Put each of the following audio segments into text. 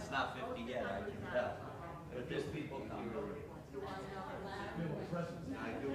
It's not 50 yet, I can tell. But there's people coming. I do.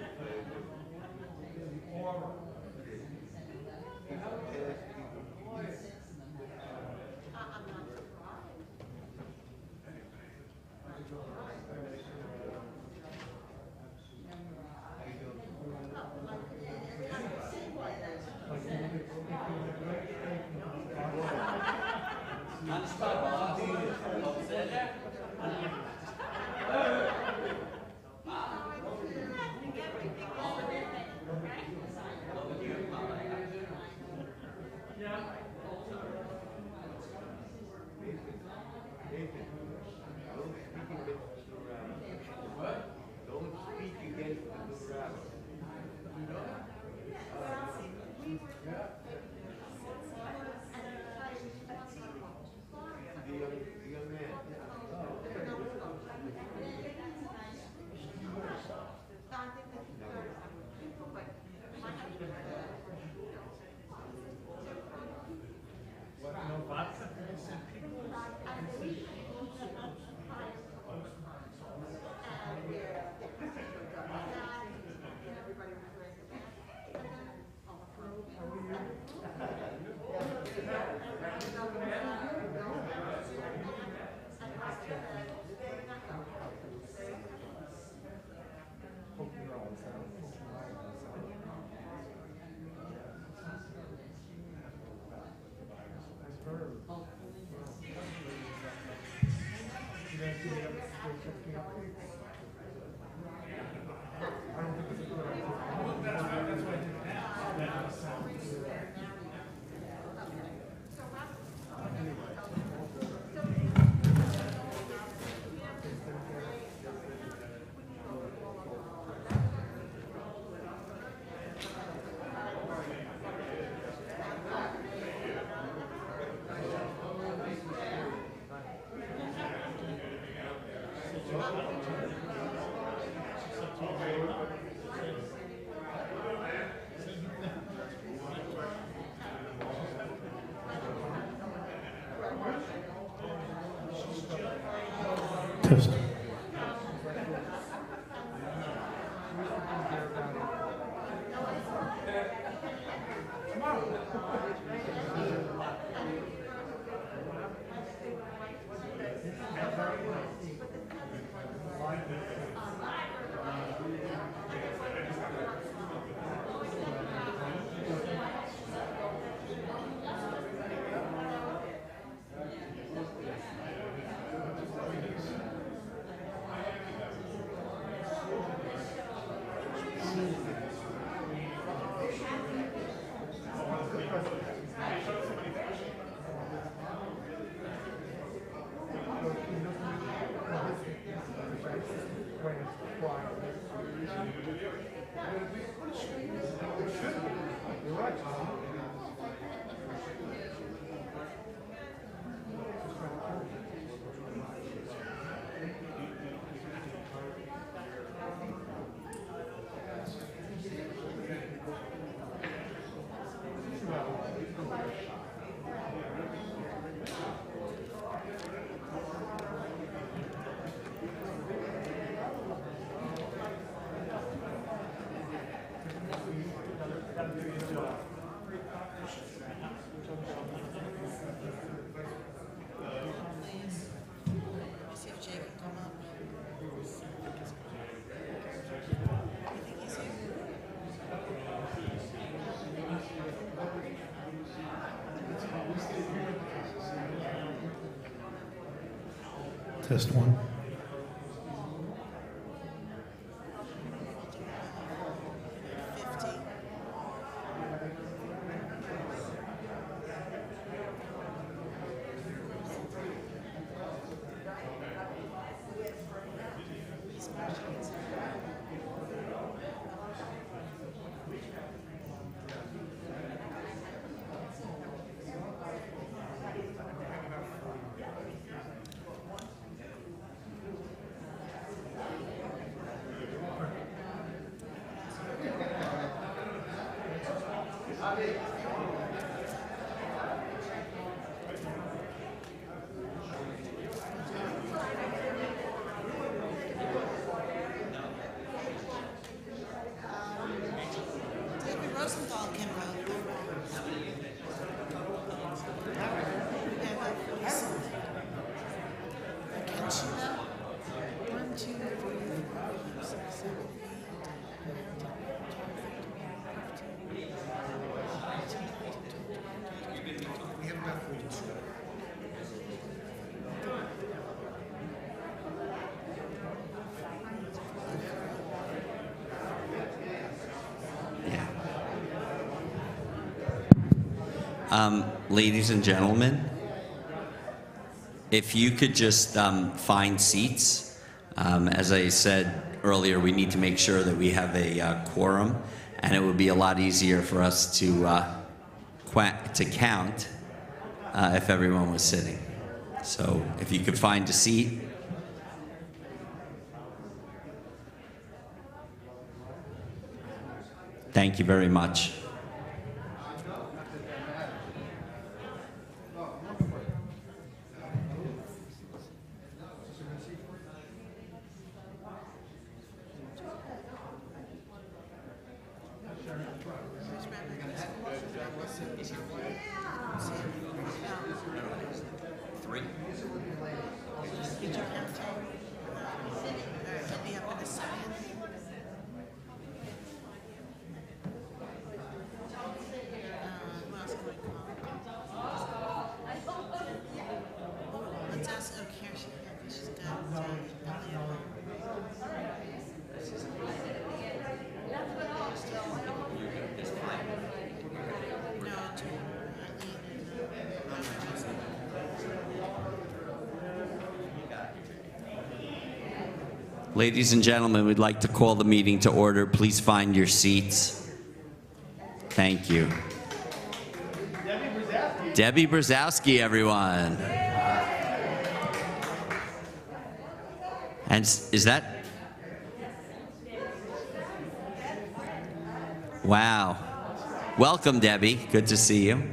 Test. Test one. Ladies and gentlemen, if you could just find seats. As I said earlier, we need to make sure that we have a quorum, and it would be a lot easier for us to count if everyone was sitting. So if you could find a seat. Thank you very much. Ladies and gentlemen, we'd like to call the meeting to order. Please find your seats. Thank you. Debbie Brzezowski, everyone. And is that? Wow. Welcome, Debbie. Good to see you.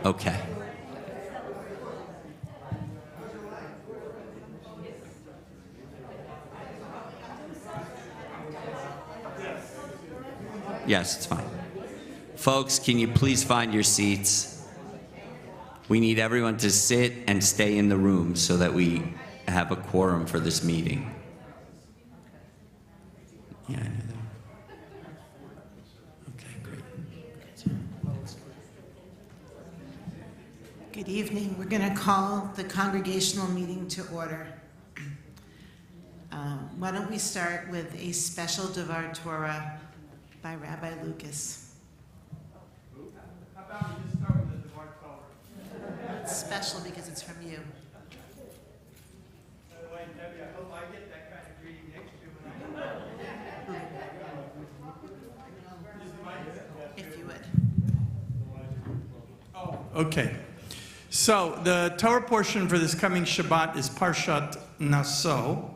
Okay. Yes, it's fine. Folks, can you please find your seats? We need everyone to sit and stay in the room so that we have a quorum for this meeting. Yeah, I know that. Okay, great. Good evening. We're going to call the congregational meeting to order. Why don't we start with a special Devar Torah by Rabbi Lucas. How about we just start with the Devar Torah? It's special because it's from you. By the way, Debbie, I hope I get that kind of greeting next year when I If you would. Oh, okay. So the Torah portion for this coming Shabbat is Parshat Naso,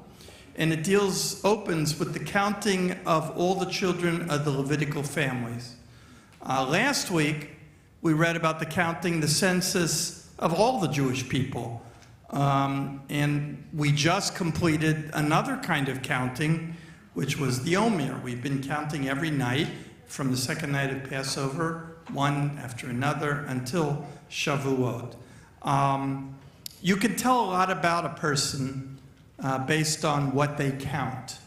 and it opens with the counting of all the children of the Levitical families. Last week, we read about the census of all the Jewish people. And we just completed another kind of counting, which was the Omer. We've been counting every night from the second night of Passover, one after another, until Shavuot. You can tell a lot about a person based on what they count.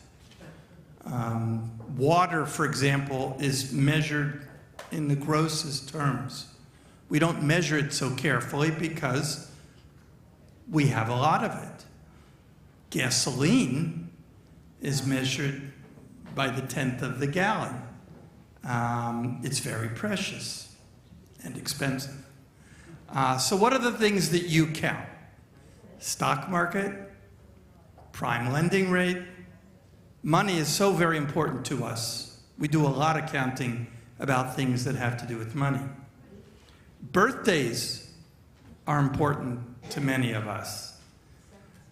Water, for example, is measured in the grossest terms. We don't measure it so carefully because we have a lot of it. Gasoline is measured by the tenth of the gallon. It's very precious and expensive. So what are the things that you count? Stock market, prime lending rate. Money is so very important to us. We do a lot of counting about things that have to do with money. Birthdays are important to many of us.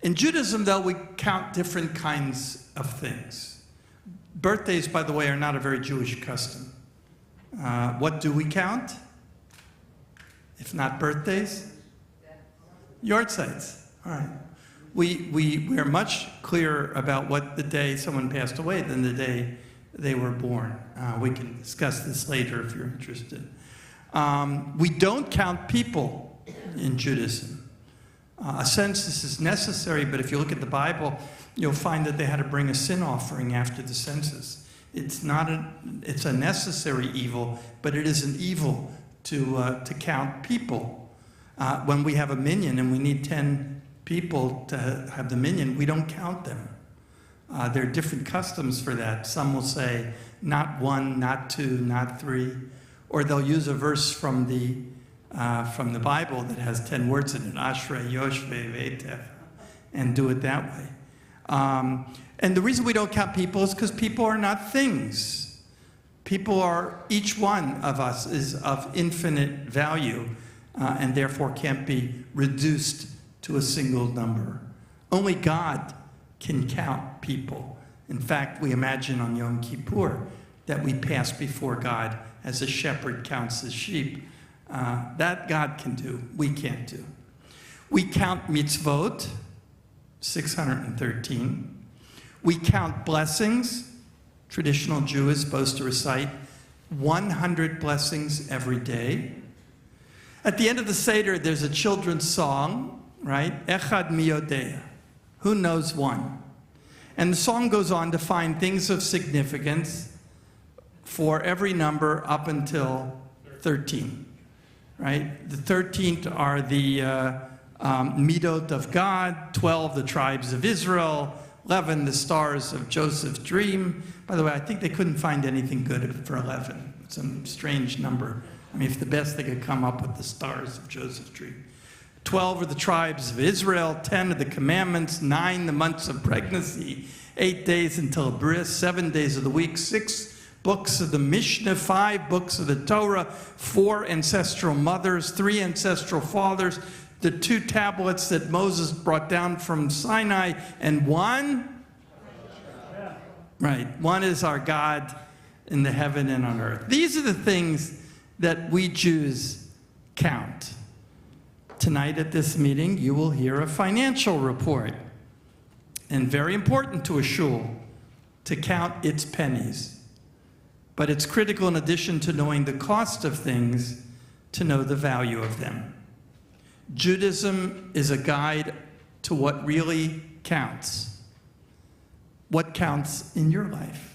In Judaism, though, we count different kinds of things. Birthdays, by the way, are not a very Jewish custom. What do we count? If not birthdays? Yard sites. All right. We are much clearer about what the day someone passed away than the day they were born. We can discuss this later if you're interested. We don't count people in Judaism. A census is necessary, but if you look at the Bible, you'll find that they had to bring a sin offering after the census. It's a necessary evil, but it is an evil to count people. When we have a minyan and we need 10 people to have the minyan, we don't count them. There are different customs for that. Some will say, not 1, not 2, not 3, or they'll use a verse from the Bible that has 10 words in it, Ashrei, Yoshvei, Ve'etef, and do it that way. And the reason we don't count people is because people are not things. People are, each one of us is of infinite value, and therefore can't be reduced to a single number. Only God can count people. In fact, we imagine on Yom Kippur that we pass before God as a shepherd counts his sheep. That God can do, we can't do. We count mitzvot, 613. We count blessings. Traditional Jew is supposed to recite 100 blessings every day. At the end of the Seder, there's a children's song, right? Echad mi yodea. Who knows one? And the song goes on to find things of significance for every number up until 13, right? The 13th are the midot of God, 12 the tribes of Israel, 11 the stars of Joseph's dream. By the way, I think they couldn't find anything good for 11. It's a strange number. I mean, it's the best they could come up with, the stars of Joseph's dream. 12 are the tribes of Israel, 10 are the commandments, 9 the months of pregnancy, 8 days until bris, 7 days of the week, 6 books of the Mishnah, 5 books of the Torah, 4 ancestral mothers, 3 ancestral fathers, the 2 tablets that Moses brought down from Sinai, and 1? Right, 1 is our God in the heaven and on earth. These are the things that we Jews count. Tonight at this meeting, you will hear a financial report. And very important to a shul, to count its pennies. But it's critical, in addition to knowing the cost of things, to know the value of them. Judaism is a guide to what really counts. What counts in your life?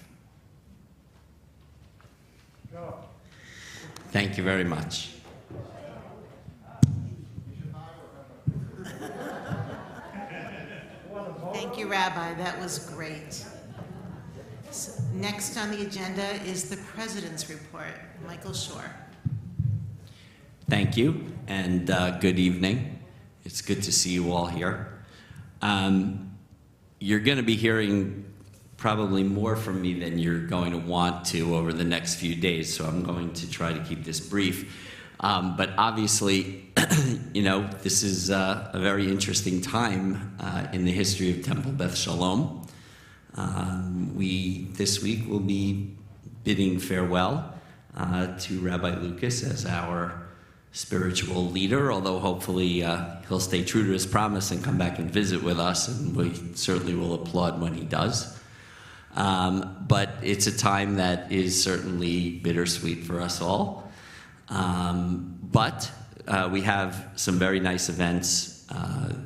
Thank you very much. Thank you, Rabbi. That was great. So next on the agenda is the President's Report. Michael Shore. Thank you, and good evening. It's good to see you all here. You're going to be hearing probably more from me than you're going to want to over the next few days, so I'm going to try to keep this brief. But obviously, you know, this is a very interesting time in the history of Temple Beth Shalom. This week will be bidding farewell to Rabbi Lucas as our spiritual leader, although hopefully he'll stay true to his promise and come back and visit with us, and we certainly will applaud when he does. But it's a time that is certainly bittersweet for us all. But we have some very nice events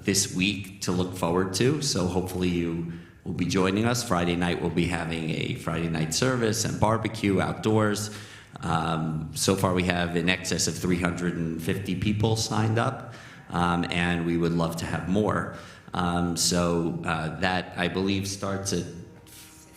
this week to look forward to, so hopefully you will be joining us. Friday night we'll be having a Friday night service and barbecue outdoors. So far we have in excess of 350 people signed up. and we would love to have more. That, I believe, starts at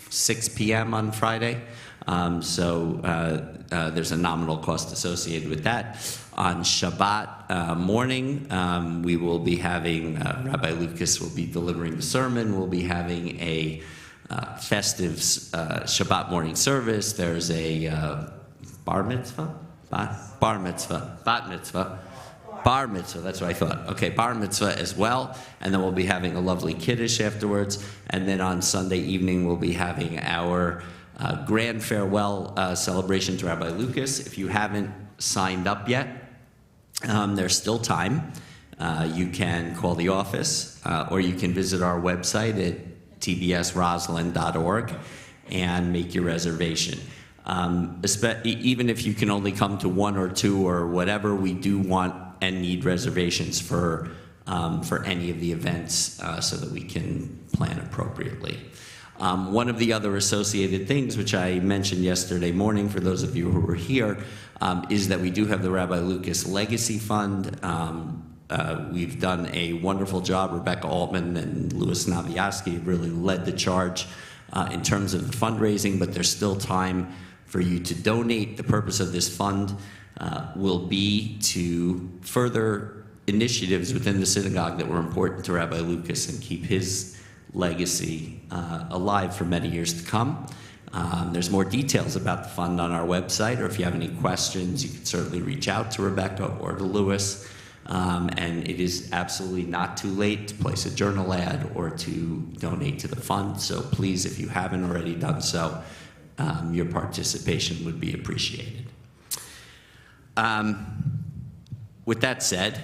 6 p.m. on Friday. There's a nominal cost associated with that. On Shabbat morning, we will be having, Rabbi Lucas will be delivering the sermon. We'll be having a festive Shabbat morning service. There's a bar mitzvah? Bar mitzvah. Bat mitzvah. Bar mitzvah, that's what I thought. Okay, bar mitzvah as well. And then we'll be having a lovely kiddush afterwards. And then on Sunday evening, we'll be having our grand farewell celebration to Rabbi Lucas. If you haven't signed up yet, there's still time. You can call the office, or you can visit our website at tbsroslyn.org and make your reservation. Even if you can only come to one or two or whatever, we do want and need reservations for any of the events so that we can plan appropriately. One of the other associated things, which I mentioned yesterday morning for those of you who were here, is that we do have the Rabbi Lucas Legacy Fund. We've done a wonderful job. Rebecca Altman and Louis Naviaski have really led the charge in terms of the fundraising, but there's still time for you to donate. The purpose of this fund will be to further initiatives within the synagogue that were important to Rabbi Lucas and keep his legacy alive for many years to come. There's more details about the fund on our website, or if you have any questions, you can certainly reach out to Rebecca or to Louis. And it is absolutely not too late to place a journal ad or to donate to the fund. So please, if you haven't already done so, your participation would be appreciated. With that said,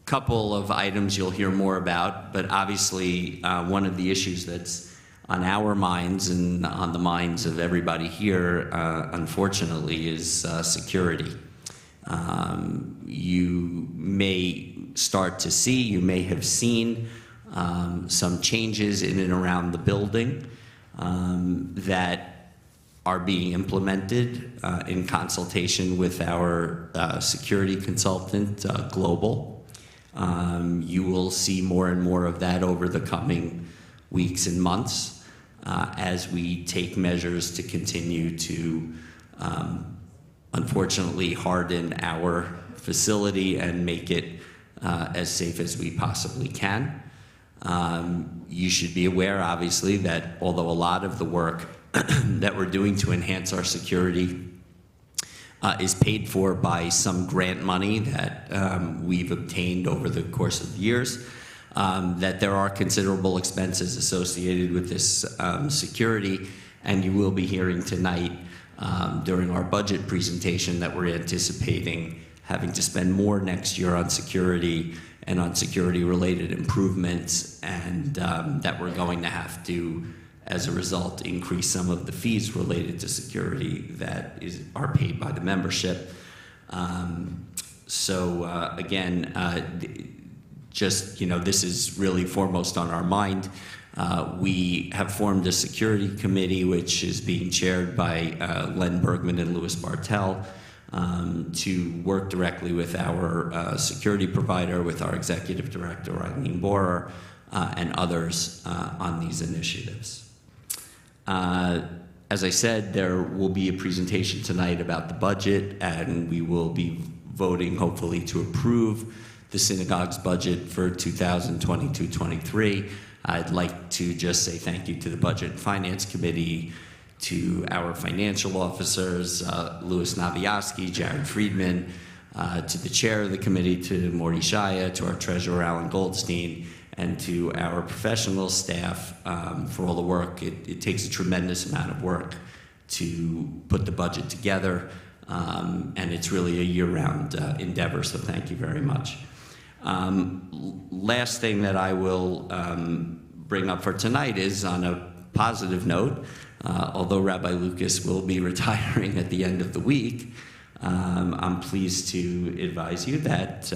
couple of items you'll hear more about, but obviously one of the issues that's on our minds and on the minds of everybody here, unfortunately, is security. You may start to see, you may have seen some changes in and around the building that are being implemented in consultation with our security consultant, Global. You will see more and more of that over the coming weeks and months as we take measures to continue to, unfortunately, harden our facility and make it as safe as we possibly can. You should be aware, obviously, that although a lot of the work that we're doing to enhance our security is paid for by some grant money that we've obtained over the course of years, that there are considerable expenses associated with this security, and you will be hearing tonight during our budget presentation that we're anticipating having to spend more next year on security and on security-related improvements, and that we're going to have to, as a result, increase some of the fees related to security that are paid by the membership. Again, just, this is really foremost on our mind. We have formed a security committee, which is being chaired by Len Bergman and Louis Bartel, to work directly with our security provider, with our executive director, Eileen Borer, and others on these initiatives. As I said, there will be a presentation tonight about the budget, and we will be voting, hopefully, to approve the synagogue's budget for 2022-23. I'd like to just say thank you to the Budget and Finance Committee, to our financial officers, Louis Naviaski, Jared Friedman, to the chair of the committee, to Morty Shaya, to our treasurer, Alan Goldstein, and to our professional staff for all the work. It takes a tremendous amount of work to put the budget together, and it's really a year-round endeavor, so thank you very much. Last thing that I will bring up for tonight is on a positive note. Although Rabbi Lucas will be retiring at the end of the week, I'm pleased to advise you that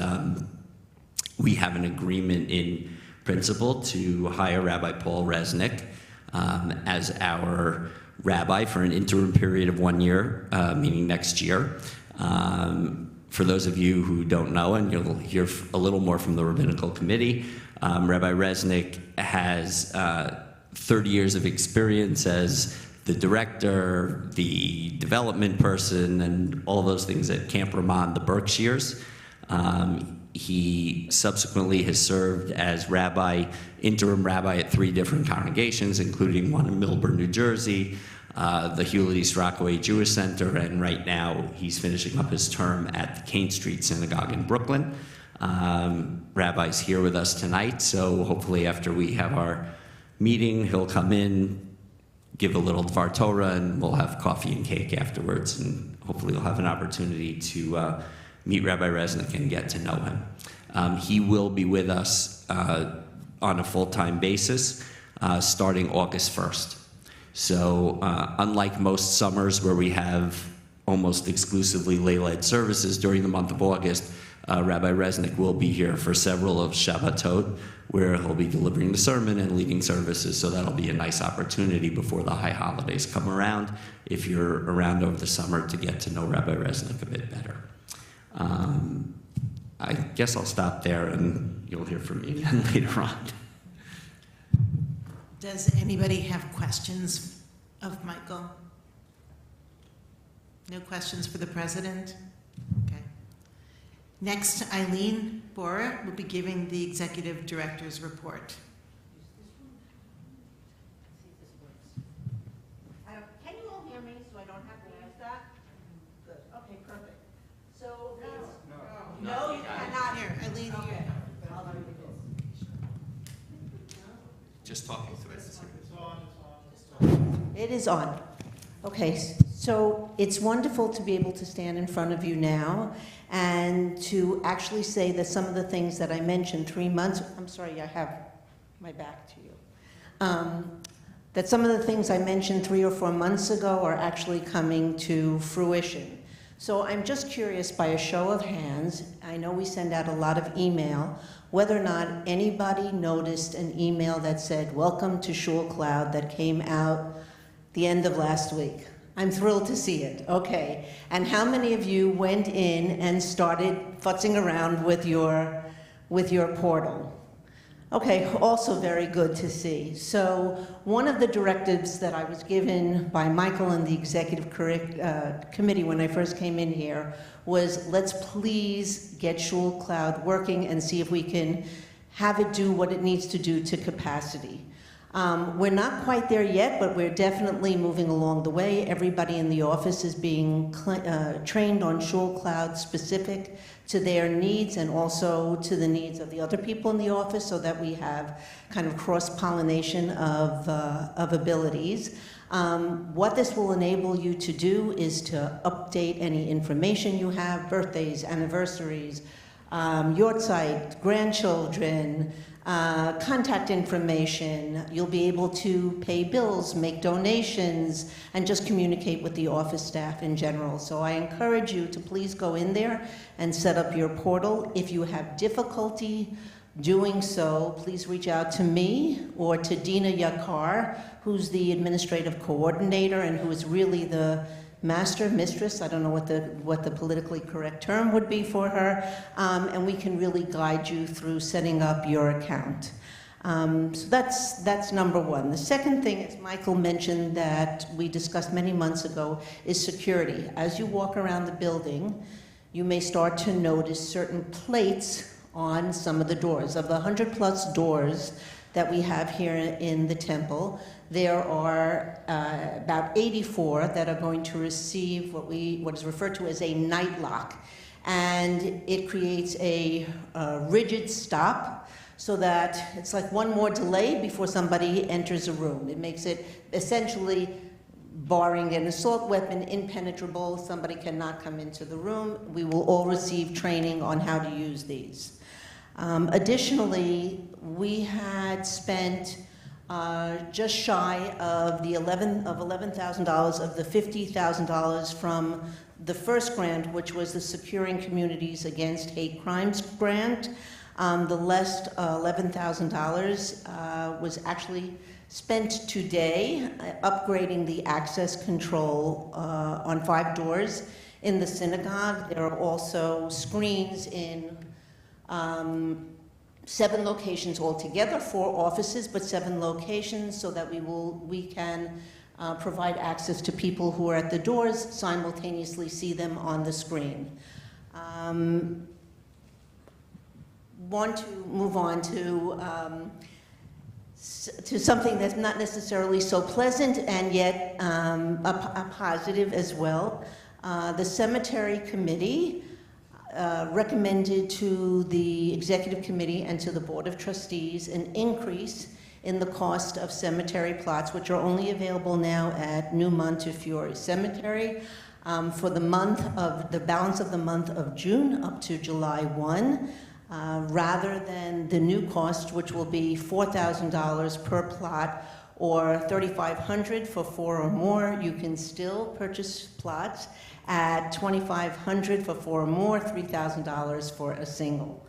we have an agreement in principle to hire Rabbi Paul Resnick as our rabbi for an interim period of 1 year, meaning next year. for those of you who don't know, and you'll hear a little more from the Rabbinical Committee, Rabbi Resnick has 30 years of experience as the director, the development person, and all those things at Camp Ramon, the Berkshires. He subsequently has served as interim rabbi at 3 different congregations, including one in Millburn, New Jersey, the Hewlett East Rockaway Jewish Center, and right now he's finishing up his term at the Kane Street Synagogue in Brooklyn. Rabbi's here with us tonight, so hopefully after we have our meeting, he'll come in, give a little Dvar Torah, and we'll have coffee and cake afterwards, and hopefully we'll have an opportunity to meet Rabbi Resnick and get to know him. He will be with us on a full-time basis starting August 1st. So unlike most summers where we have almost exclusively lay-led services during the month of August, Rabbi Resnick will be here for several of Shabbatot, where he'll be delivering the sermon and leading services, so that'll be a nice opportunity before the high holidays come around, if you're around over the summer, to get to know Rabbi Resnick a bit better. I guess I'll stop there, and you'll hear from me again later on. Does anybody have questions of Michael? No questions for the president? Okay. Next, Eileen Bora will be giving the executive director's report. Can you all hear me so I don't have to use that? Good. Okay, perfect. So no, you cannot. Here, Eileen. Okay. Just talking through it. It is on. Okay, so it's wonderful to be able to stand in front of you now and to actually say that some of the things that I mentioned 3 months, I'm sorry, I have my back to you, that some of the things I mentioned 3 or 4 months ago are actually coming to fruition. So I'm just curious, by a show of hands, I know we send out a lot of email, whether or not anybody noticed an email that said, "Welcome to Shul Cloud," that came out the end of last week. I'm thrilled to see it. Okay. And how many of you went in and started futzing around with your portal? Okay, also very good to see. So one of the directives that I was given by Michael and the executive committee when I first came in here was, let's please get Shul Cloud working and see if we can have it do what it needs to do to capacity. We're not quite there yet, but we're definitely moving along the way. Everybody in the office is being trained on Shul Cloud specific to their needs and also to the needs of the other people in the office, so that we have kind of cross-pollination of abilities. What this will enable you to do is to update any information you have, birthdays, anniversaries, yahrzeit, grandchildren, contact information. You'll be able to pay bills, make donations, and just communicate with the office staff in general. So I encourage you to please go in there and set up your portal. If you have difficulty doing so, please reach out to me or to Dina Yakar, who's the administrative coordinator and who is really the mistress, I don't know what the politically correct term would be for her, and we can really guide you through setting up your account. So that's number one. The second thing, as Michael mentioned, that we discussed many months ago, is security. As you walk around the building, you may start to notice certain plates on some of the doors. Of the 100+ doors that we have here in the temple, there are about 84 that are going to receive what is referred to as a night lock. And it creates a rigid stop, so that it's like one more delay before somebody enters a room. It makes it essentially, barring an assault weapon, impenetrable. Somebody cannot come into the room. We will all receive training on how to use these. Additionally, we had spent just shy of the $11,000 of the $50,000 from the first grant, which was the Securing Communities Against Hate Crimes grant. The last $11,000 was actually spent today upgrading the access control on 5 doors in the synagogue. There are also screens in 7 locations altogether, 4 offices, but 7 locations, so that we can provide access to people who are at the doors, simultaneously see them on the screen. Want to move on to something that's not necessarily so pleasant and yet a positive as well. The cemetery committee recommended to the executive committee and to the board of trustees an increase in the cost of cemetery plots, which are only available now at New Montefiore Cemetery for the balance of the month of June up to July 1. Rather than the new cost, which will be $4,000 per plot or $3,500 for 4 or more, you can still purchase plots at $2,500 for 4 or more, $3,000 for a single.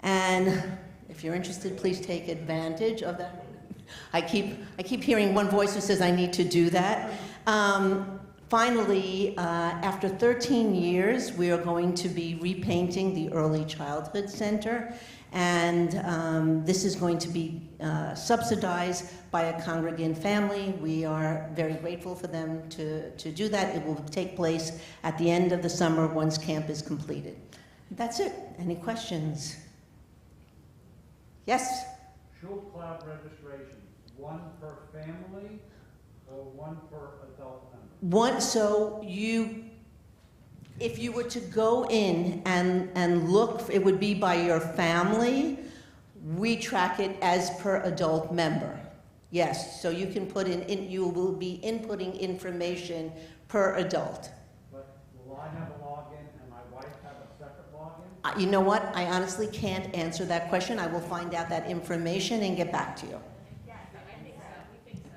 And if you're interested, please take advantage of that. I keep hearing one voice who says I need to do that. Finally, after 13 years, we are going to be repainting the Early Childhood Center, and this is going to be subsidized by a congregant family. We are very grateful for them to do that. It will take place at the end of the summer once camp is completed. That's it. Any questions? Yes? Shul cloud registration, 1 per family or 1 per adult member? If you were to go in and look, it would be by your family. We track it as per adult member. Yes, so you can put you will be inputting information per adult. But will I have a login and my wife have a separate login? You know what? I honestly can't answer that question. I will find out that information and get back to you. Yes, I think so. We think so.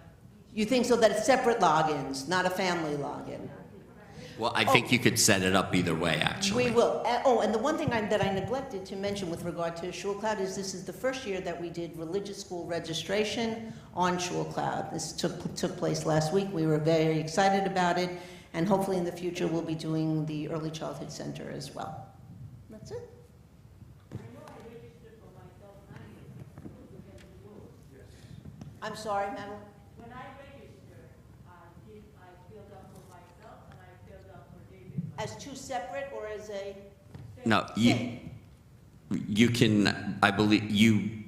You think so that it's separate logins, not a family login? Well, I think you could set it up either way, actually. We will. Oh, and the one thing that I neglected to mention with regard to Shul Cloud is this is the first year that we did religious school registration on Shul Cloud. This took place last week. We were very excited about it, and hopefully in the future we'll be doing the Early Childhood Center as well. That's it. I'm sorry, Madeline? When I registered, I filled up for myself and I filled up for David. As 2 separate or as a? No, Same. you can, I believe,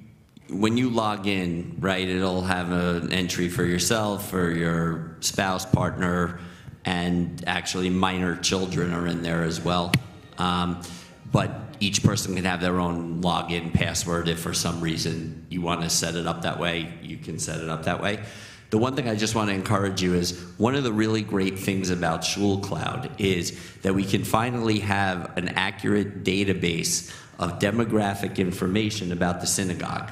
when you log in, right, it'll have an entry for yourself, for your spouse, partner, and actually minor children are in there as well. But each person can have their own login password. If for some reason you want to set it up that way, you can set it up that way. The one thing I just want to encourage you is, one of the really great things about Shul Cloud is that we can finally have an accurate database of demographic information about the synagogue,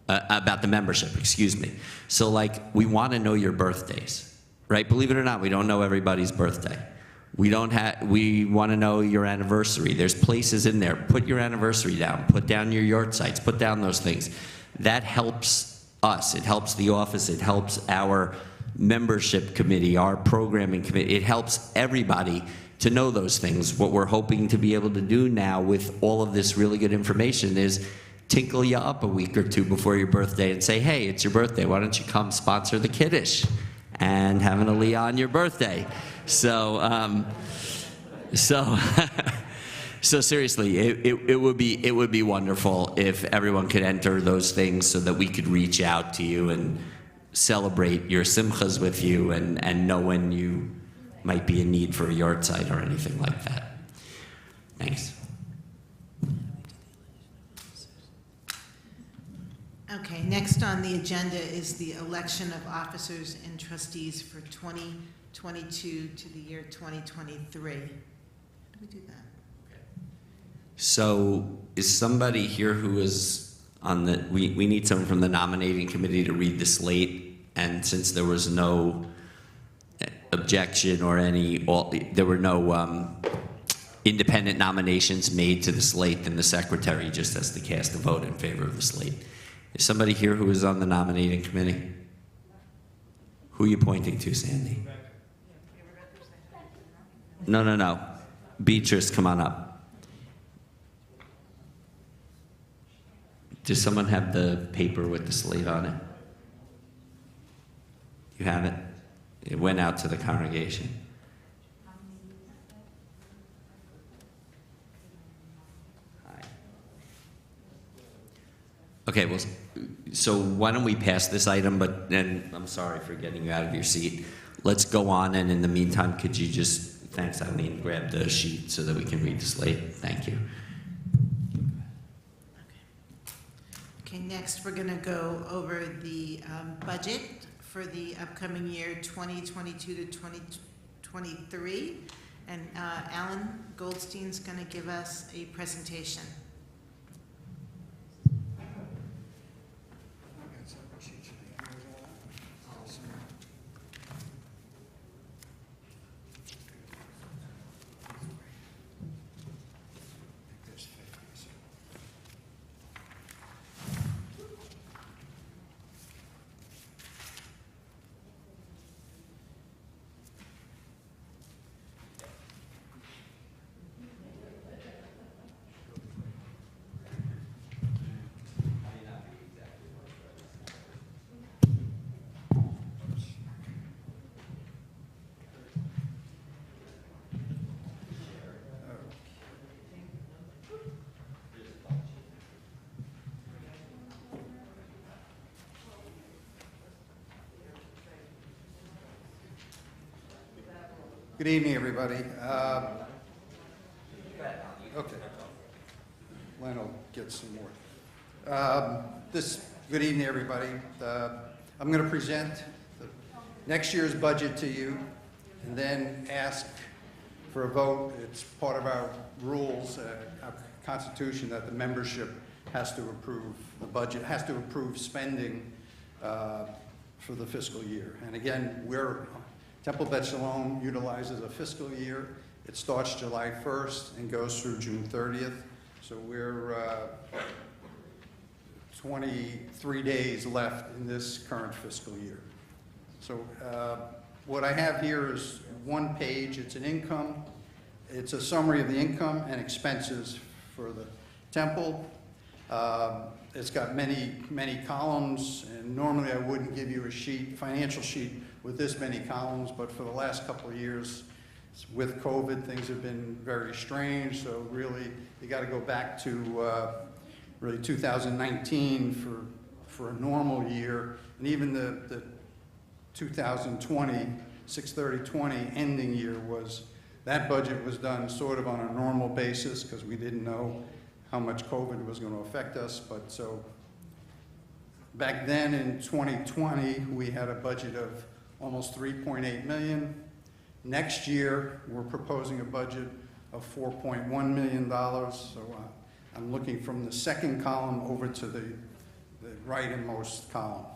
about the membership, excuse me. So like, we want to know your birthdays, right? Believe it or not, we don't know everybody's birthday. We want to know your anniversary. There's places in there. Put your anniversary down. Put down your yard sites. Put down those things. That helps us. It helps the office. It helps our membership committee, our programming committee. It helps everybody to know those things. What we're hoping to be able to do now with all of this really good information is tinkle you up a week or 2 before your birthday and say, hey, it's your birthday. Why don't you come sponsor the Kiddush and have an aliyah on your birthday? So seriously, it would be wonderful if everyone could enter those things so that we could reach out to you and celebrate your simchas with you and know when you might be in need for a yard site or anything like that. Thanks. Okay, next on the agenda is the election of officers and trustees for 2022 to the year 2023. How do we do that? So is somebody here who is on the, we need someone from the nominating committee to read the slate, and since there was no objection or there were no independent nominations made to the slate, then the secretary just has to cast a vote in favor of the slate. Is somebody here who is on the nominating committee? Who are you pointing to, Sandy? No. Beatrice, come on up. Does someone have the paper with the slate on it? You have it? It went out to the congregation. Hi. Okay, well, so why don't we pass this item, but then, I'm sorry for getting you out of your seat. Let's go on, and in the meantime, could you just, thanks Eileen, grab the sheet so that we can read the slate? Thank you. Okay, next we're going to go over the budget for the upcoming year 2022 to 2023. And Alan Goldstein's going to give us a presentation. Good evening, everybody. Okay. Len will get some more. Good evening, everybody. I'm going to present next year's budget to you and then ask for a vote. It's part of our rules, our Constitution, that the membership has to approve the budget, has to approve spending for the fiscal year. And again, Temple Bet Shalom utilizes a fiscal year. It starts July 1st and goes through June 30th. So we're 23 days left in this current fiscal year. So what I have here is one page. It's an income. It's a summary of the income and expenses for the temple. It's got many columns, and normally I wouldn't give you a financial sheet with this many columns, but for the last couple of years with COVID, things have been very strange. So really, you got to go back to really 2019 for a normal year, and even the 2020 6/30/20 ending year that budget was done sort of on a normal basis because we didn't know how much COVID was going to affect us. But so back then in 2020, we had a budget of almost $3.8 million. Next year, we're proposing a budget of $4.1 million. So I'm looking from the second column over to the rightmost column.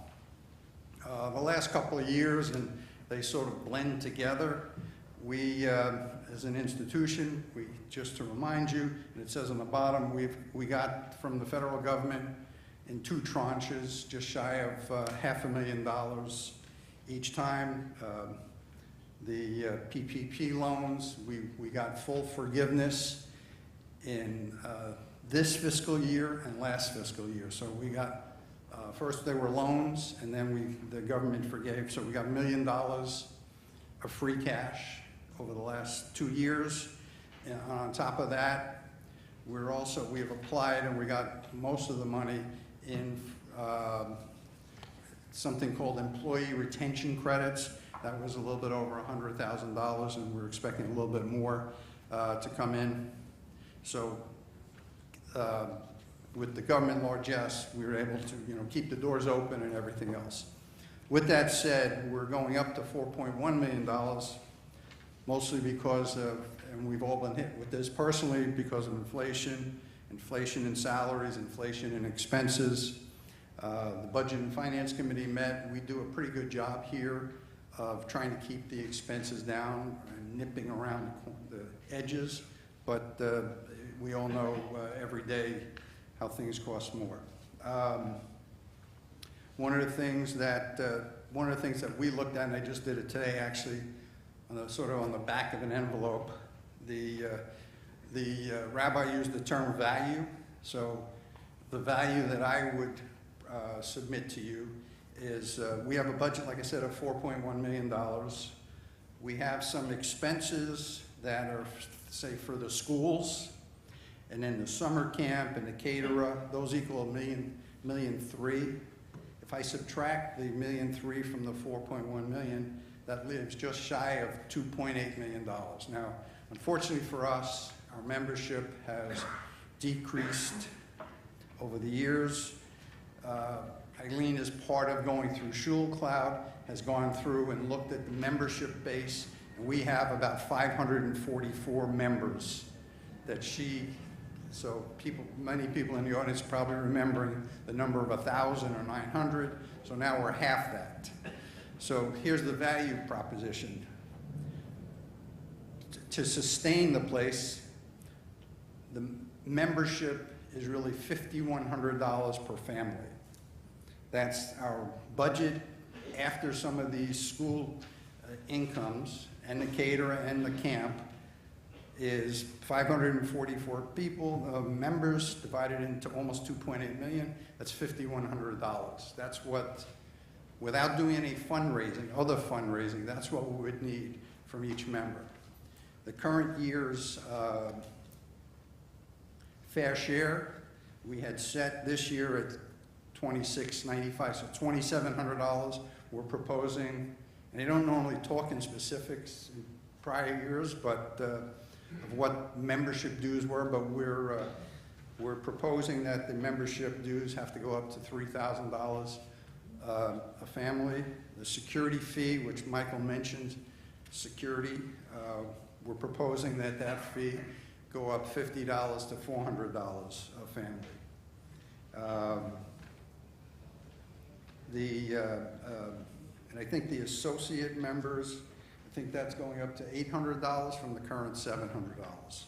The last couple of years, and they sort of blend together, we, as an institution, just to remind you, and it says on the bottom, we got from the federal government in 2 tranches, just shy of $500,000 each time. The PPP loans, we got full forgiveness in this fiscal year and last fiscal year. So we got, first they were loans, and then the government forgave. So we got $1 million of free cash over the last 2 years. And on top of that, we have applied, and we got most of the money in something called employee retention credits. That was a little bit over $100,000, and we're expecting a little bit more to come in. So with the government largesse, we were able to keep the doors open and everything else. With that said, we're going up to $4.1 million, mostly because of, and we've all been hit with this personally, because of inflation in salaries, inflation in expenses. The Budget and Finance Committee met. We do a pretty good job here of trying to keep the expenses down and nipping around the edges, but we all know every day how things cost more. One of the things that we looked at, and I just did it today actually, sort of on the back of an envelope, The rabbi used the term value, so the value that I would submit to you is we have a budget, like I said, of $4.1 million. We have some expenses that are, say, for the schools, and then the summer camp and the caterer, those equal $1.3 million. If I subtract the $1.3 million from the $4.1 million, that leaves just shy of $2.8 million. Now, unfortunately for us, our membership has decreased over the years. Eileen, as part of going through Shul Cloud, has gone through and looked at the membership base, and we have about 544 members that she, so many people in the audience probably remembering the number of 1,000 or 900, so now we're half that. So here's the value proposition. To sustain the place, the membership is really $5,100 per family. That's our budget after some of these school incomes and the caterer and the camp is 544 people, members divided into almost 2.8 million. That's $5,100. That's what, without doing any fundraising, other fundraising, that's what we would need from each member. The current year's fair share, we had set this year at $26.95, so $2,700. We're proposing, and I don't normally talk in specifics in prior years, but of what membership dues were, but we're proposing that the membership dues have to go up to $3,000 a family. The security fee, which Michael mentioned, security, we're proposing that that fee go up $50 to $400 a family. And I think the associate members, I think that's going up to $800 from the current $700,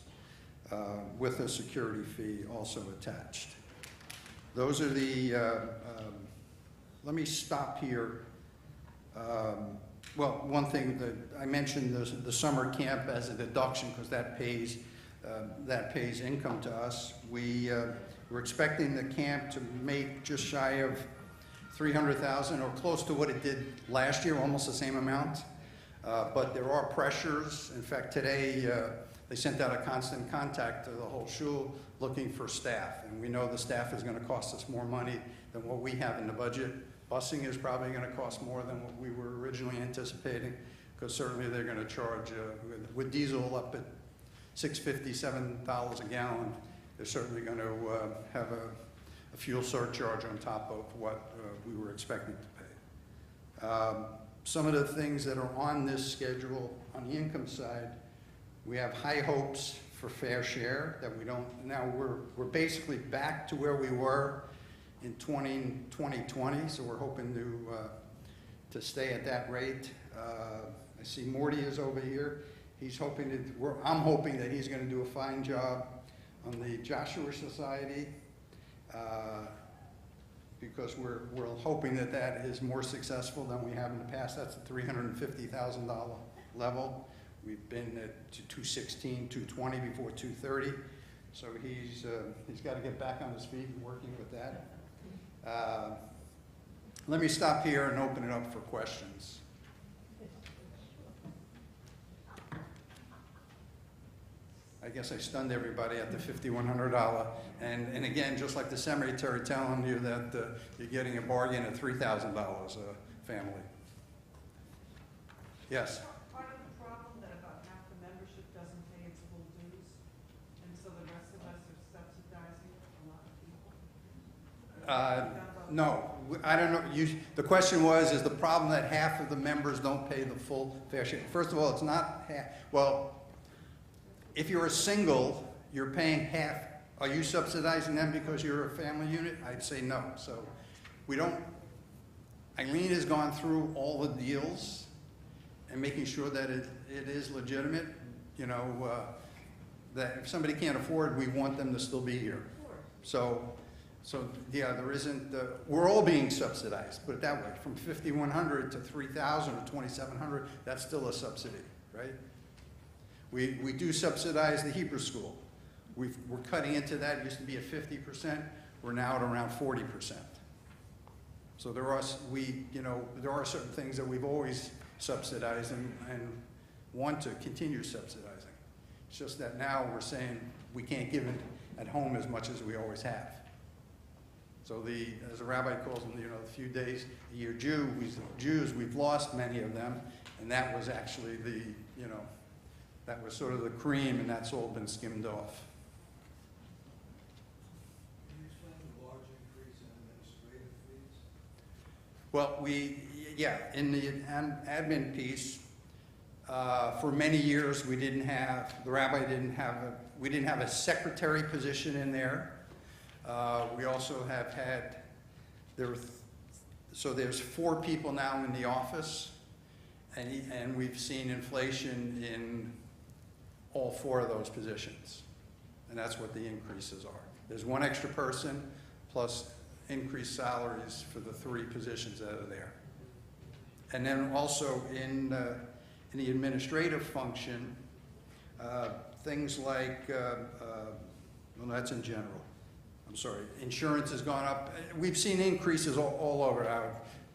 with a security fee also attached. Those are the, let me stop here. Well, one thing that I mentioned, the summer camp as a deduction, because that pays income to us. We're expecting the camp to make just shy of $300,000, or close to what it did last year, almost the same amount. But there are pressures. In fact, today they sent out a constant contact to the whole shul looking for staff, and we know the staff is going to cost us more money than what we have in the budget. Busing is probably going to cost more than what we were originally anticipating, because certainly they're going to charge, with diesel up at $6.50, $7 a gallon, they're certainly going to have a fuel surcharge on top of what we were expecting to pay. Some of the things that are on this schedule, on the income side, we have high hopes for fair share that we don't, now we're basically back to where we were in 2020, so we're hoping to stay at that rate. I see Morty is over here. He's hoping that, I'm hoping that he's going to do a fine job on the Joshua Society, because we're hoping that that is more successful than we have in the past. That's the $350,000 level. We've been at 216, 220 before 230. So he's got to get back on his feet and working with that. Let me stop here and open it up for questions. I guess I stunned everybody at the $5,100. And again, just like the cemetery telling you that you're getting a bargain at $3,000 a family. Yes? Part of the problem that about half the membership doesn't pay its full dues, and so the rest of us are subsidizing a lot of people. No, I don't know. The question was, is the problem that half of the members don't pay the full fair share? First of all, it's not half. Well, if you're a single, you're paying half. Are you subsidizing them because you're a family unit? I'd say no. So we don't. Eileen has gone through all the deals and making sure that it is legitimate. You know, that if somebody can't afford, we want them to still be here. So yeah, there isn't. We're all being subsidized. Put it that way. From $5,100 to $3,000 or $2,700, that's still a subsidy, right? We do subsidize the Hebrew school. We're cutting into that. It used to be at 50%. We're now at around 40%. So there are certain things that we've always subsidized and want to continue subsidizing. It's just that now we're saying we can't give it at home as much as we always have. So as the rabbi calls them, the few days a year Jews, we've lost many of them, and that was actually that was sort of the cream, and that's all been skimmed off. Can you explain the large increase in administrative fees? Well, in the admin piece, for many years we didn't have a secretary position in there. We also have had, there's 4 people now in the office, and we've seen inflation in all 4 of those positions. And that's what the increases are. There's 1 extra person plus increased salaries for the 3 positions that are there. And then also in the administrative function, things like, well, that's in general. I'm sorry, insurance has gone up. We've seen increases all over. Our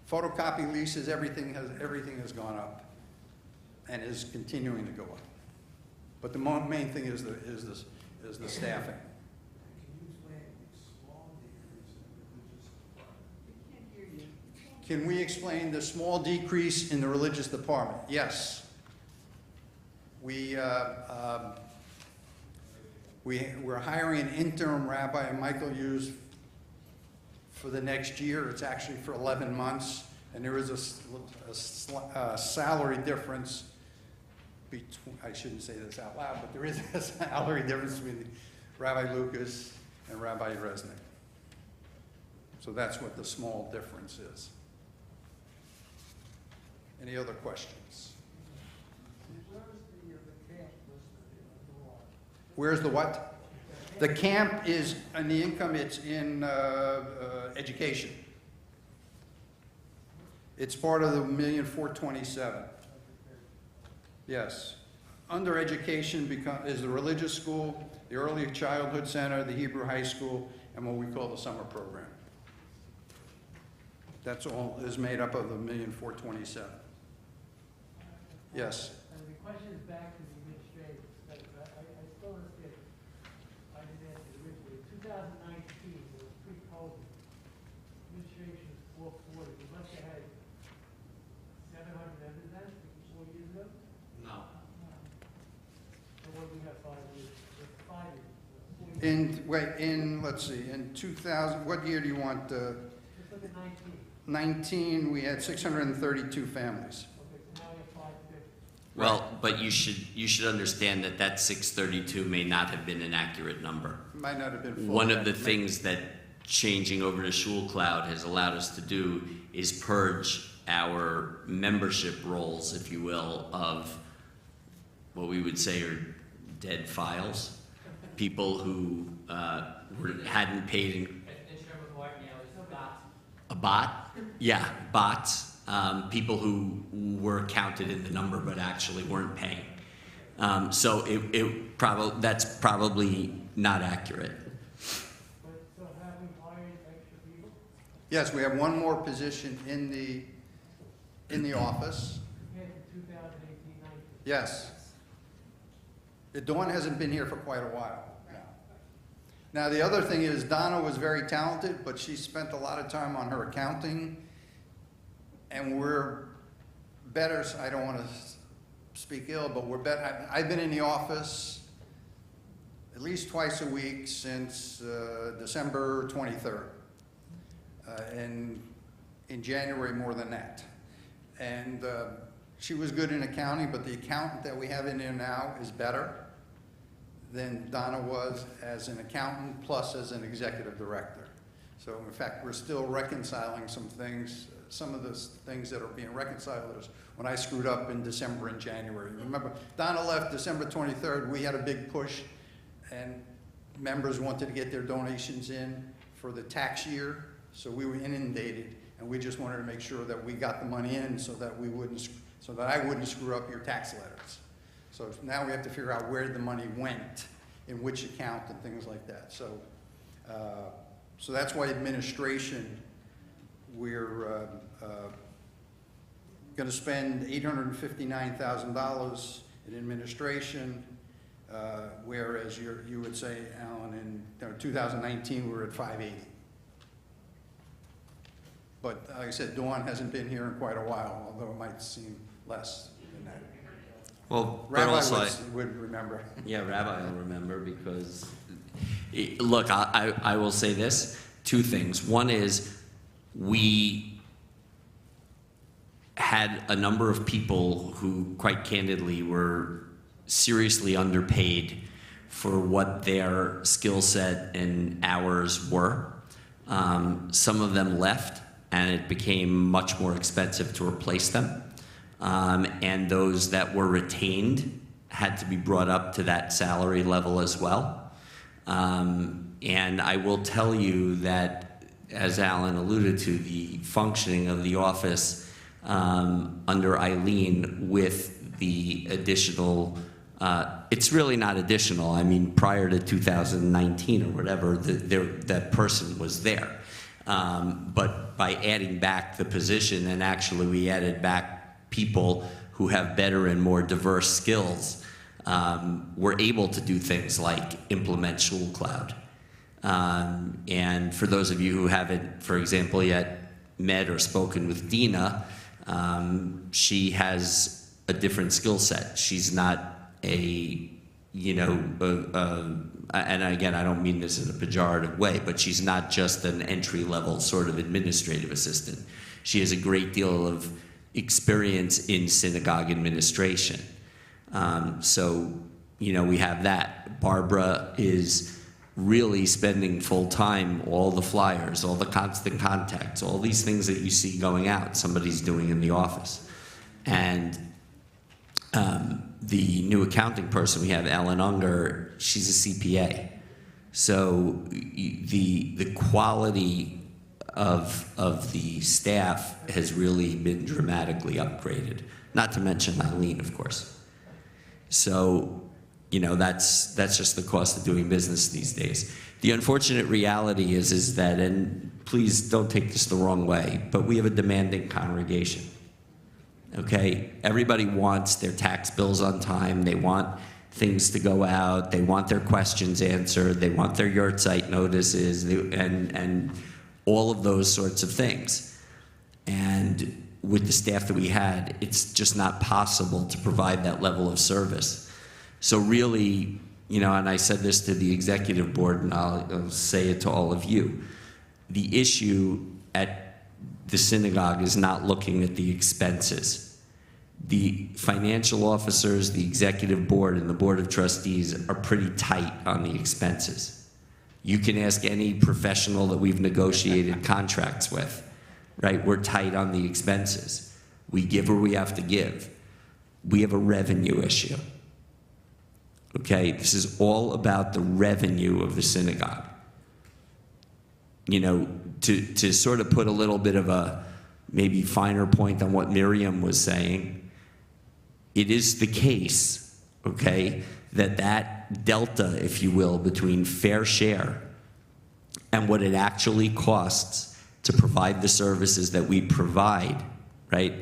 photocopy leases, everything has gone up and is continuing to go up. But the main thing is the staffing. Can you explain the small decrease in religious department? We can't hear you. Can we explain the small decrease in the religious department? Yes. We're hiring an interim rabbi, and Michael used for the next year. It's actually for 11 months, and there is a salary difference between, I shouldn't say this out loud, but there is a salary difference between Rabbi Lucas and Rabbi Resnick. So that's what the small difference is. Any other questions? Where's the camp listed in the law? Where's the what? The camp is, and the income, it's in education. It's part of the $1,427,000. Yes. Under education is the religious school, the early childhood center, the Hebrew high school, and what we call the summer program. That's all is made up of the $1,427,000. Yes. And the question is back to the administrative expense. I still don't get, I didn't answer it originally. 2019, it was pre-COVID. Administration was 440. You must have had 700 members then, 4 years ago? No. So what do we have 5 years? 5 years. Let's see, in 2000, what year do you want? Just look at 19, 19. we had 632 families. Okay, so now we have 550. Well, but you should understand that 632 may not have been an accurate number. Might not have been full. One of the things that changing over to Shul Cloud has allowed us to do is purge our membership roles, if you will, of what we would say are dead files. People who hadn't paid in a bot, yeah, bots. People who were counted in the number but actually weren't paying. So that's probably not accurate. But so have we hired extra people? Yes, we have one more position in the office. Compared to 2018, 19? Yes. Dawn hasn't been here for quite a while now. Now, the other thing is Donna was very talented, but she spent a lot of time on her accounting, and we're better. I don't want to speak ill, but we're better. I've been in the office at least twice a week since December 23rd, and in January more than that. And she was good in accounting, but the accountant that we have in there now is better than Donna was as an accountant plus as an executive director. So in fact, we're still reconciling some things. Some of the things that are being reconciled is when I screwed up in December and January. Remember, Donna left December 23rd. We had a big push, and members wanted to get their donations in for the tax year, so we were inundated, and we just wanted to make sure that we got the money in so that I wouldn't screw up your tax letters. So now we have to figure out where the money went, in which account and things like that. So, so that's why administration, we're going to spend $859,000 in administration, whereas you would say, Alan, in 2019 we were at 580. But like I said, Dawn hasn't been here in quite a while, although it might seem less than that. Well, but Rabbi also, would remember. yeah, Rabbi will remember because, look, I will say this, two things. One is we had a number of people who, quite candidly, were seriously underpaid for what their skill set and hours were. Some of them left, and it became much more expensive to replace them. And those that were retained had to be brought up to that salary level as well. And I will tell you that, as Alan alluded to, the functioning of the office under Eileen with the additional, it's really not additional. I mean, prior to 2019 or whatever, that person was there. But by adding back the position, and actually we added back people who have better and more diverse skills, we're able to do things like implement Shul Cloud. And for those of you who haven't, for example, yet met or spoken with Dina, she has a different skill set. She's not a, and again, I don't mean this in a pejorative way, but she's not just an entry-level sort of administrative assistant. She has a great deal of experience in synagogue administration. So, we have that. Barbara is really spending full time, all the flyers, all the constant contacts, all these things that you see going out, somebody's doing in the office. And the new accounting person we have, Ellen Unger, she's a CPA. So the quality of the staff has really been dramatically upgraded, not to mention Eileen, of course. So, that's just the cost of doing business these days. The unfortunate reality is that, and please don't take this the wrong way, but we have a demanding congregation. Okay, everybody wants their tax bills on time. They want things to go out. They want their questions answered. They want their yurt site notices, and all of those sorts of things. And with the staff that we had, it's just not possible to provide that level of service. So really, and I said this to the executive board, and I'll say it to all of you, the issue at the synagogue is not looking at the expenses. The financial officers, the executive board, and the board of trustees are pretty tight on the expenses. You can ask any professional that we've negotiated contracts with, right? We're tight on the expenses. We give where we have to give. We have a revenue issue. Okay, this is all about the revenue of the synagogue. To sort of put a little bit of a maybe finer point on what Miriam was saying, it is the case, okay, that delta, if you will, between fair share and what it actually costs to provide the services that we provide, right,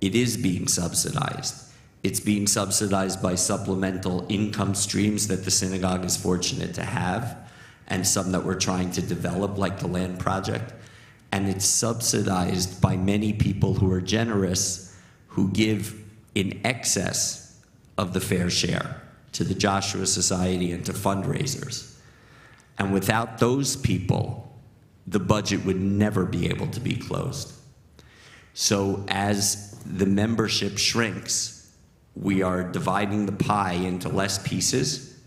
it is being subsidized. It's being subsidized by supplemental income streams that the synagogue is fortunate to have, and some that we're trying to develop, like the land project. And it's subsidized by many people who are generous, who give in excess of the fair share to the Joshua Society and to fundraisers. And without those people, the budget would never be able to be closed. So as the membership shrinks, we are dividing the pie into less pieces,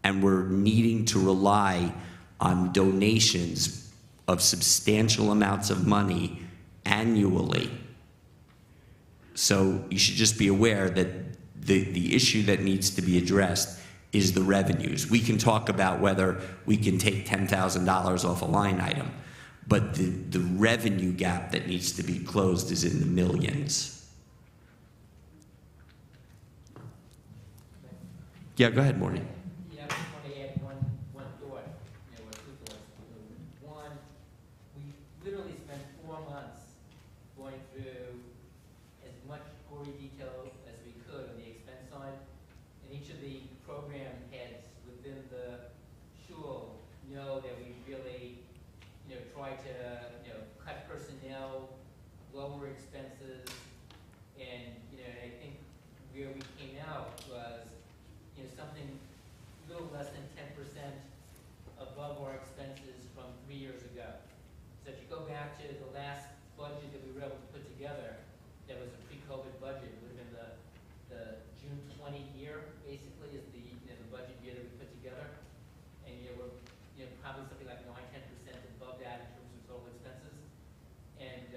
and we're needing to rely on donations of substantial amounts of money annually. So you should just be aware that the issue that needs to be addressed is the revenues. We can talk about whether we can take $10,000 off a line item, but the revenue gap that needs to be closed is in the millions. Yeah, go ahead, Maureen. Yeah, I just want to add one thought, or two thoughts. One, we literally spent 4 months going through as much gory detail as we could on the expense side. And each of the program heads within the shul know that we really, try to, cut personnel, lower expenses, and, I think where we came out was, something a little less than 10% above our expenses from 3 years ago. So if you go back to the last budget that we were able to put together, that was a pre-COVID budget, it would have been the June 20 year, basically, is the, the budget year that we put together. And, we're, probably something like 9–10% above that in terms of total expenses. And,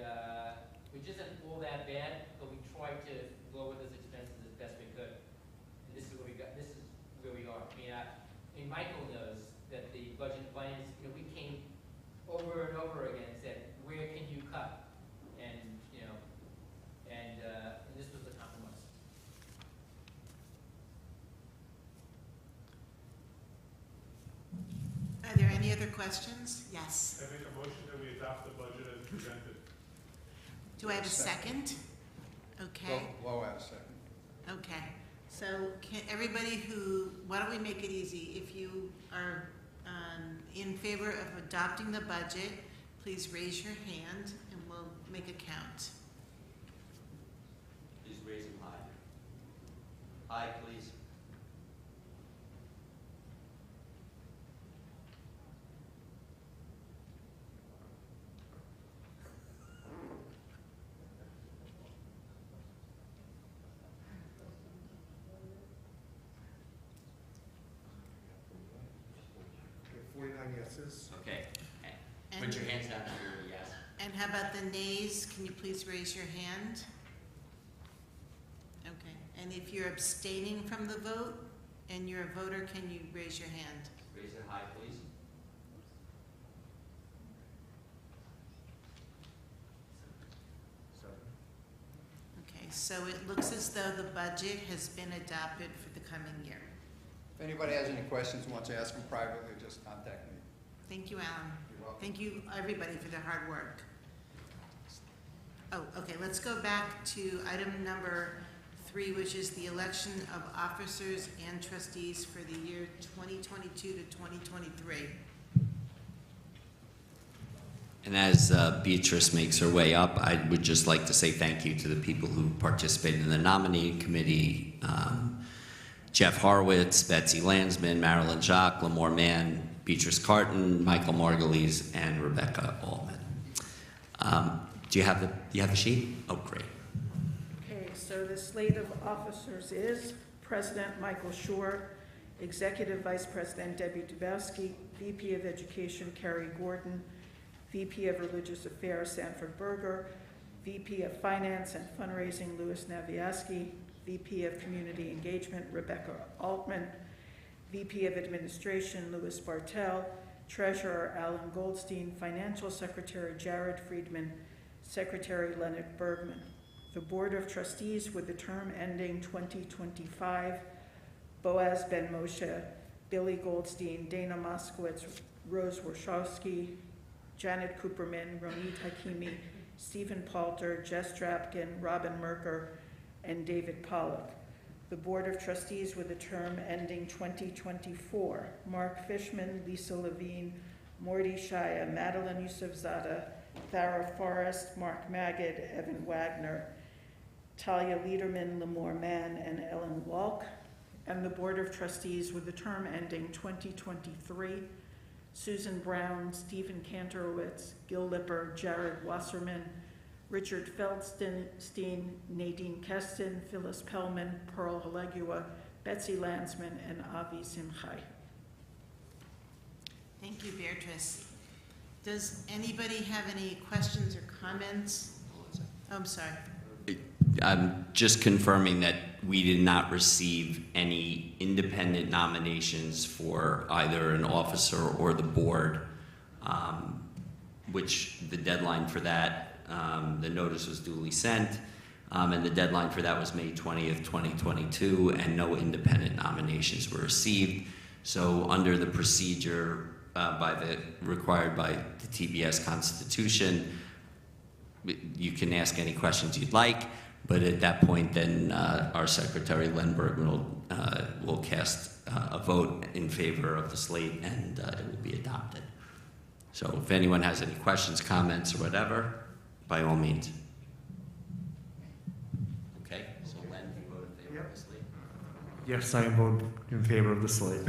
which isn't all that bad, but we tried to lower those expenses as best we could. And this is where we got, this is where we are. I mean, Michael knows that the budget and finance, we came over and over again and said, where can you cut? And, and this was the compromise. Are there any other questions? Yes. I make a motion that we adopt the budget as presented. Do I have a second? Okay, Loaz, second. okay. So can everybody why don't we make it easy? If you are in favor of adopting the budget, please raise your hand and we'll make a count. Please raise them high. High, please. Okay, 49 yeses. Okay. And- Put your hands down if you're a yes. And how about the nays? Can you please raise your hand? Okay. And if you're abstaining from the vote and you're a voter, can you raise your hand? Raise it high, please. Okay, so it looks as though the budget has been adopted for the coming year. If anybody has any questions and wants to ask them privately, just contact me. Thank you, Alan. You're welcome. Thank you, everybody, for their hard work. Oh, okay, let's go back to item number 3, which is the election of officers and trustees for the year 2022 to 2023. And as Beatrice makes her way up, I would just like to say thank you to the people who participated in the nominating committee. Jeff Horowitz, Betsy Landsman, Marilyn Jacques, Lamore Mann, Beatrice Carton, Michael Margulies, and Rebecca Altman. Do you have the sheet? Oh, great. Okay, so the slate of officers is President Michael Schor, Executive Vice President Debbie Dubowski, VP of Education Carrie Gordon, VP of Religious Affairs Sanford Berger, VP of Finance and Fundraising Louis Naviaski, VP of Community Engagement Rebecca Altman, VP of Administration Louis Bartel, Treasurer Alan Goldstein, Financial Secretary Jared Friedman, Secretary Leonard Bergman. The Board of Trustees with the term ending 2025, Boaz Ben Moshe, Billy Goldstein, Dana Moskowitz, Rose Warshawski, Janet Cooperman, Ronit Hakimi, Stephen Palter, Jess Drapkin, Robin Merker, and David Pollock. The Board of Trustees with a term ending 2024, Mark Fishman, Lisa Levine, Morty Shaya, Madeline Yousefzadeh, Farrah Forrest, Mark Magid, Evan Wagner, Talia Liederman, Lamore Mann, and Ellen Walk. And the Board of Trustees with the term ending 2023, Susan Brown, Stephen Kantorowitz, Gil Lipper, Jared Wasserman, Richard Feldstein, Nadine Keston, Phyllis Pellman, Pearl Halegua, Betsy Landsman, and Avi Simchai. Thank you, Beatrice. Does anybody have any questions or comments? Oh, I'm sorry. I'm just confirming that we did not receive any independent nominations for either an officer or the board, which the deadline for that, the notice was duly sent. And the deadline for that was May 20th, 2022, and no independent nominations were received. So under the procedure required by the TBS Constitution, you can ask any questions you'd like, but at that point, then our secretary, Len Bergman, will cast a vote in favor of the slate, and it will be adopted. So if anyone has any questions, comments, or whatever, by all means. Okay, so Len, you vote in favor of the slate? Yes, I vote in favor of the slate.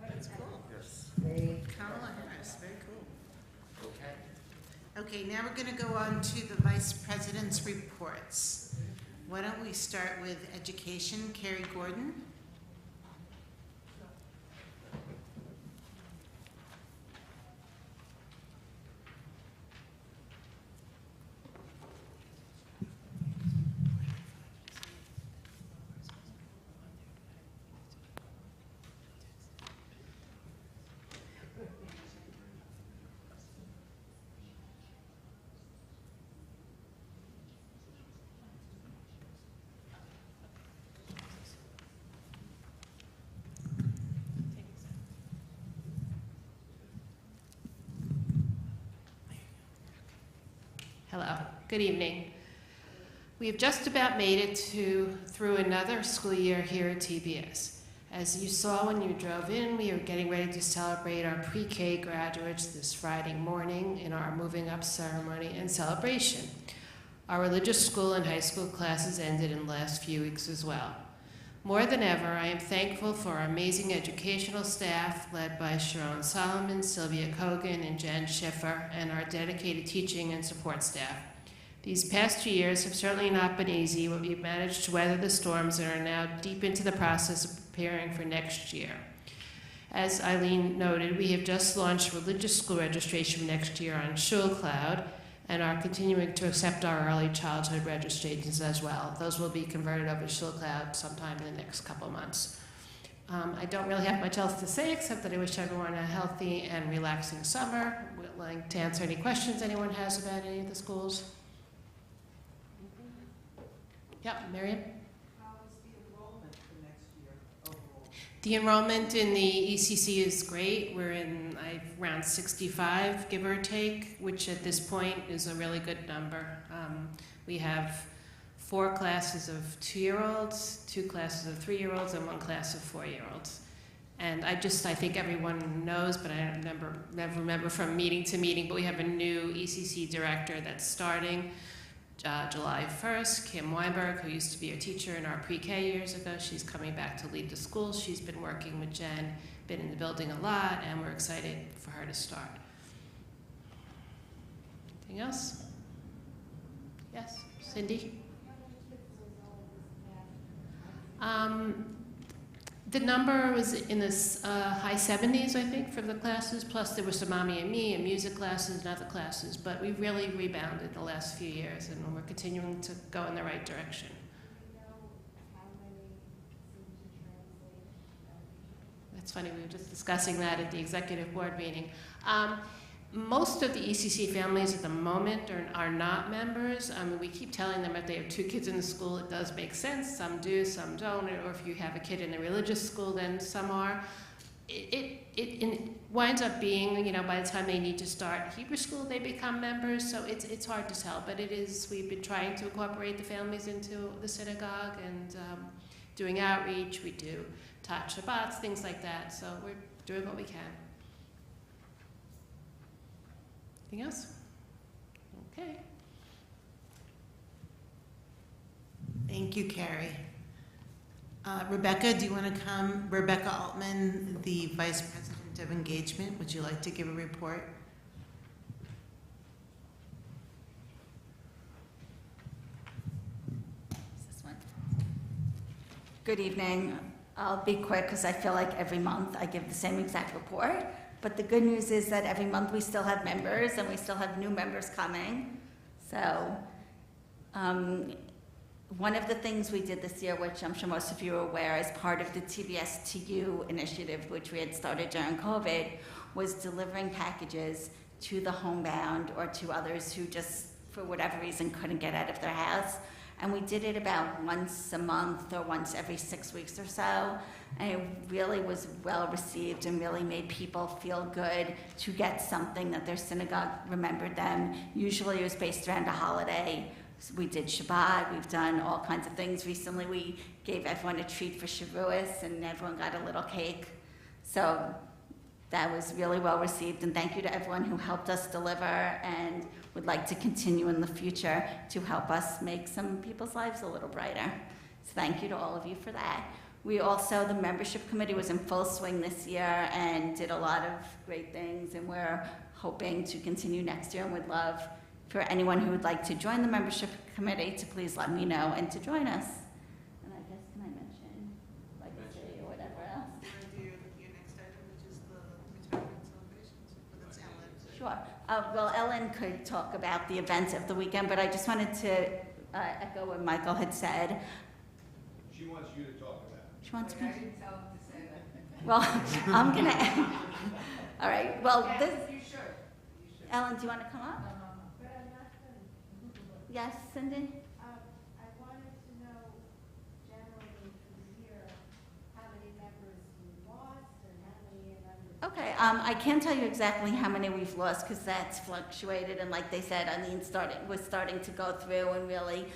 That's cool. Yes. Kamala Harris, very cool. Okay. Okay, now we're going to go on to the Vice President's reports. Why don't we start with education? Carrie Gordon? Hello, good evening. We have just about made it through another school year here at TBS. As you saw when you drove in, we are getting ready to celebrate our pre-K graduates this Friday morning in our moving up ceremony and celebration. Our religious school and high school classes ended in the last few weeks as well. More than ever, I am thankful for our amazing educational staff led by Sharon Solomon, Sylvia Kogan, and Jen Schiffer, and our dedicated teaching and support staff. These past 2 years have certainly not been easy, but we've managed to weather the storms and are now deep into the process of preparing for next year. As Eileen noted, we have just launched religious school registration next year on SchulCloud, and are continuing to accept our early childhood registrations as well. Those will be converted over to SchulCloud sometime in the next couple of months. I don't really have much else to say except that I wish everyone a healthy and relaxing summer. Willing to answer any questions anyone has about any of the schools. Yep, Miriam? How is the enrollment for next year overall? The enrollment in the ECC is great. We're in around 65, give or take, which at this point is a really good number. We have 4 classes of 2-year-olds, 2 classes of 3-year-olds, and 1 class of 4-year-olds. And I think everyone knows, but I never remember from meeting to meeting, but we have a new ECC director that's starting July 1st, Kim Weinberg, who used to be a teacher in our pre-K years ago. She's coming back to lead the school. She's been working with Jen, been in the building a lot, and we're excited for her to start. Anything else? Yes, Cindy? The number was in the high 70s, I think, for the classes, plus there was some Mommy and Me and music classes and other classes, but we really rebounded the last few years, and we're continuing to go in the right direction. That's funny, we were just discussing that at the executive board meeting. Most of the ECC families at the moment are not members. We keep telling them if they have 2 kids in the school, it does make sense. Some do, some don't. Or if you have a kid in a religious school, then some are. It winds up being, by the time they need to start Hebrew school, they become members. So it's hard to tell. But we've been trying to incorporate the families into the synagogue and doing outreach. We do Tat Shabbats, things like that. So we're doing what we can. Anything else? Okay. Thank you, Carrie. Rebecca, do you want to come? Rebecca Altman, the Vice President of Engagement, would you like to give a report? This one. Good evening. I'll be quick because I feel like every month I give the same exact report. But the good news is that every month we still have members and we still have new members coming. So one of the things we did this year, which I'm sure most of you are aware, as part of the TBS TU initiative, which we had started during COVID, was delivering packages to the homebound or to others who just, for whatever reason, couldn't get out of their house. And we did it about once a month or once every 6 weeks or so. And it really was well received and really made people feel good to get something that their synagogue remembered them. Usually it was based around a holiday. We did Shabbat, we've done all kinds of things. Recently we gave everyone a treat for Shavuos and everyone got a little cake. So that was really well received, and thank you to everyone who helped us deliver and would like to continue in the future to help us make some people's lives a little brighter. So thank you to all of you for that. We also, the membership committee was in full swing this year and did a lot of great things, and we're hoping to continue next year, and would love for anyone who would like to join the membership committee to please let me know and to join us. And I guess, can I mention legacy or whatever else? Your next item, which is the retirement celebrations, but that's Ellen. Sure. Well, Ellen could talk about the events of the weekend, but I just wanted to echo what Michael had said. She wants you to talk about it. She wants me. I didn't tell him to say that. Well, I'm gonna. All right. Well, Yes, this. you should. Ellen, do you want to come up? But I'm not finished. Yes, Cindy. I wanted to know generally for the year, how many members we lost and how many members. Okay. I can't tell you exactly how many we've lost because that's fluctuated, and like they said, I mean, we're starting to go through and really,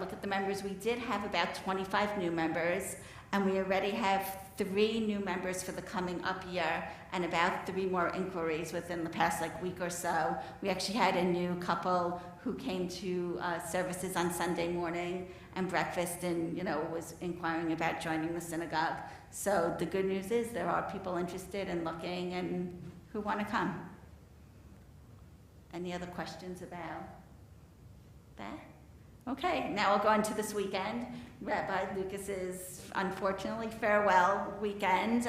look at the members. We did have about 25 new members, and we already have 3 new members for the coming up year, and about 3 more inquiries within the past week or so. We actually had a new couple who came to services on Sunday morning and breakfast, and was inquiring about joining the synagogue. So the good news is there are people interested in looking and who want to come. Any other questions about that? Okay, now we'll go on to this weekend. Rabbi Lucas's, unfortunately, farewell weekend.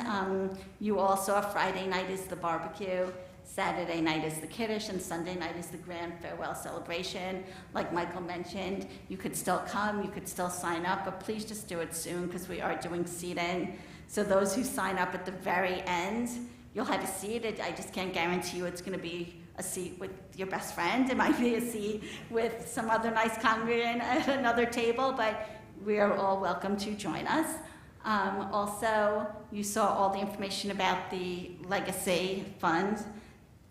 You all saw Friday night is the barbecue, Saturday night is the Kiddush, and Sunday night is the grand farewell celebration. Like Michael mentioned, you could still come, you could still sign up, but please just do it soon because we are doing seating. So those who sign up at the very end, you'll have a seat. I just can't guarantee you it's going to be a seat with your best friend. It might be a seat with some other nice congregant at another table, but we are all welcome to join us. Also, you saw all the information about the Legacy Fund.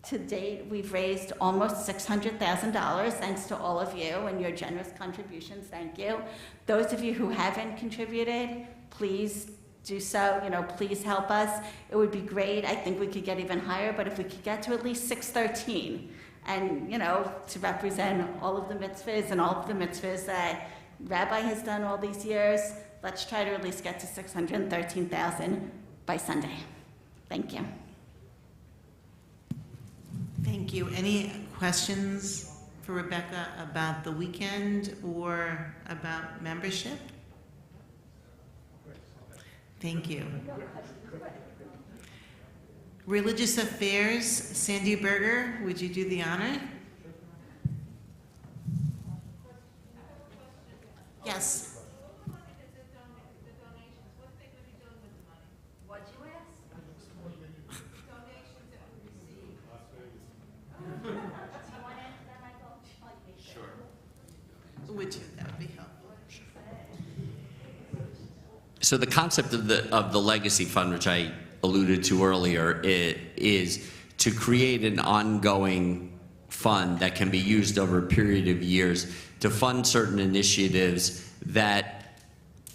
To date, we've raised almost $600,000 thanks to all of you and your generous contributions. Thank you. Those of you who haven't contributed, please do so. Please help us. It would be great. I think we could get even higher, but if we could get to at least 613, and to represent all of the mitzvahs and all of the mitzvahs that Rabbi has done all these years, let's try to at least get to 613,000 by Sunday. Thank you. Thank you. Any questions for Rebecca about the weekend or about membership? Thank you. Religious Affairs, Sandy Berger, would you do the honor? Yes. What'd you ask? Donations that we received. Do you want to answer that, Michael? Sure. Would you? That would be helpful. So the concept of the legacy fund, which I alluded to earlier, is to create an ongoing fund that can be used over a period of years to fund certain initiatives that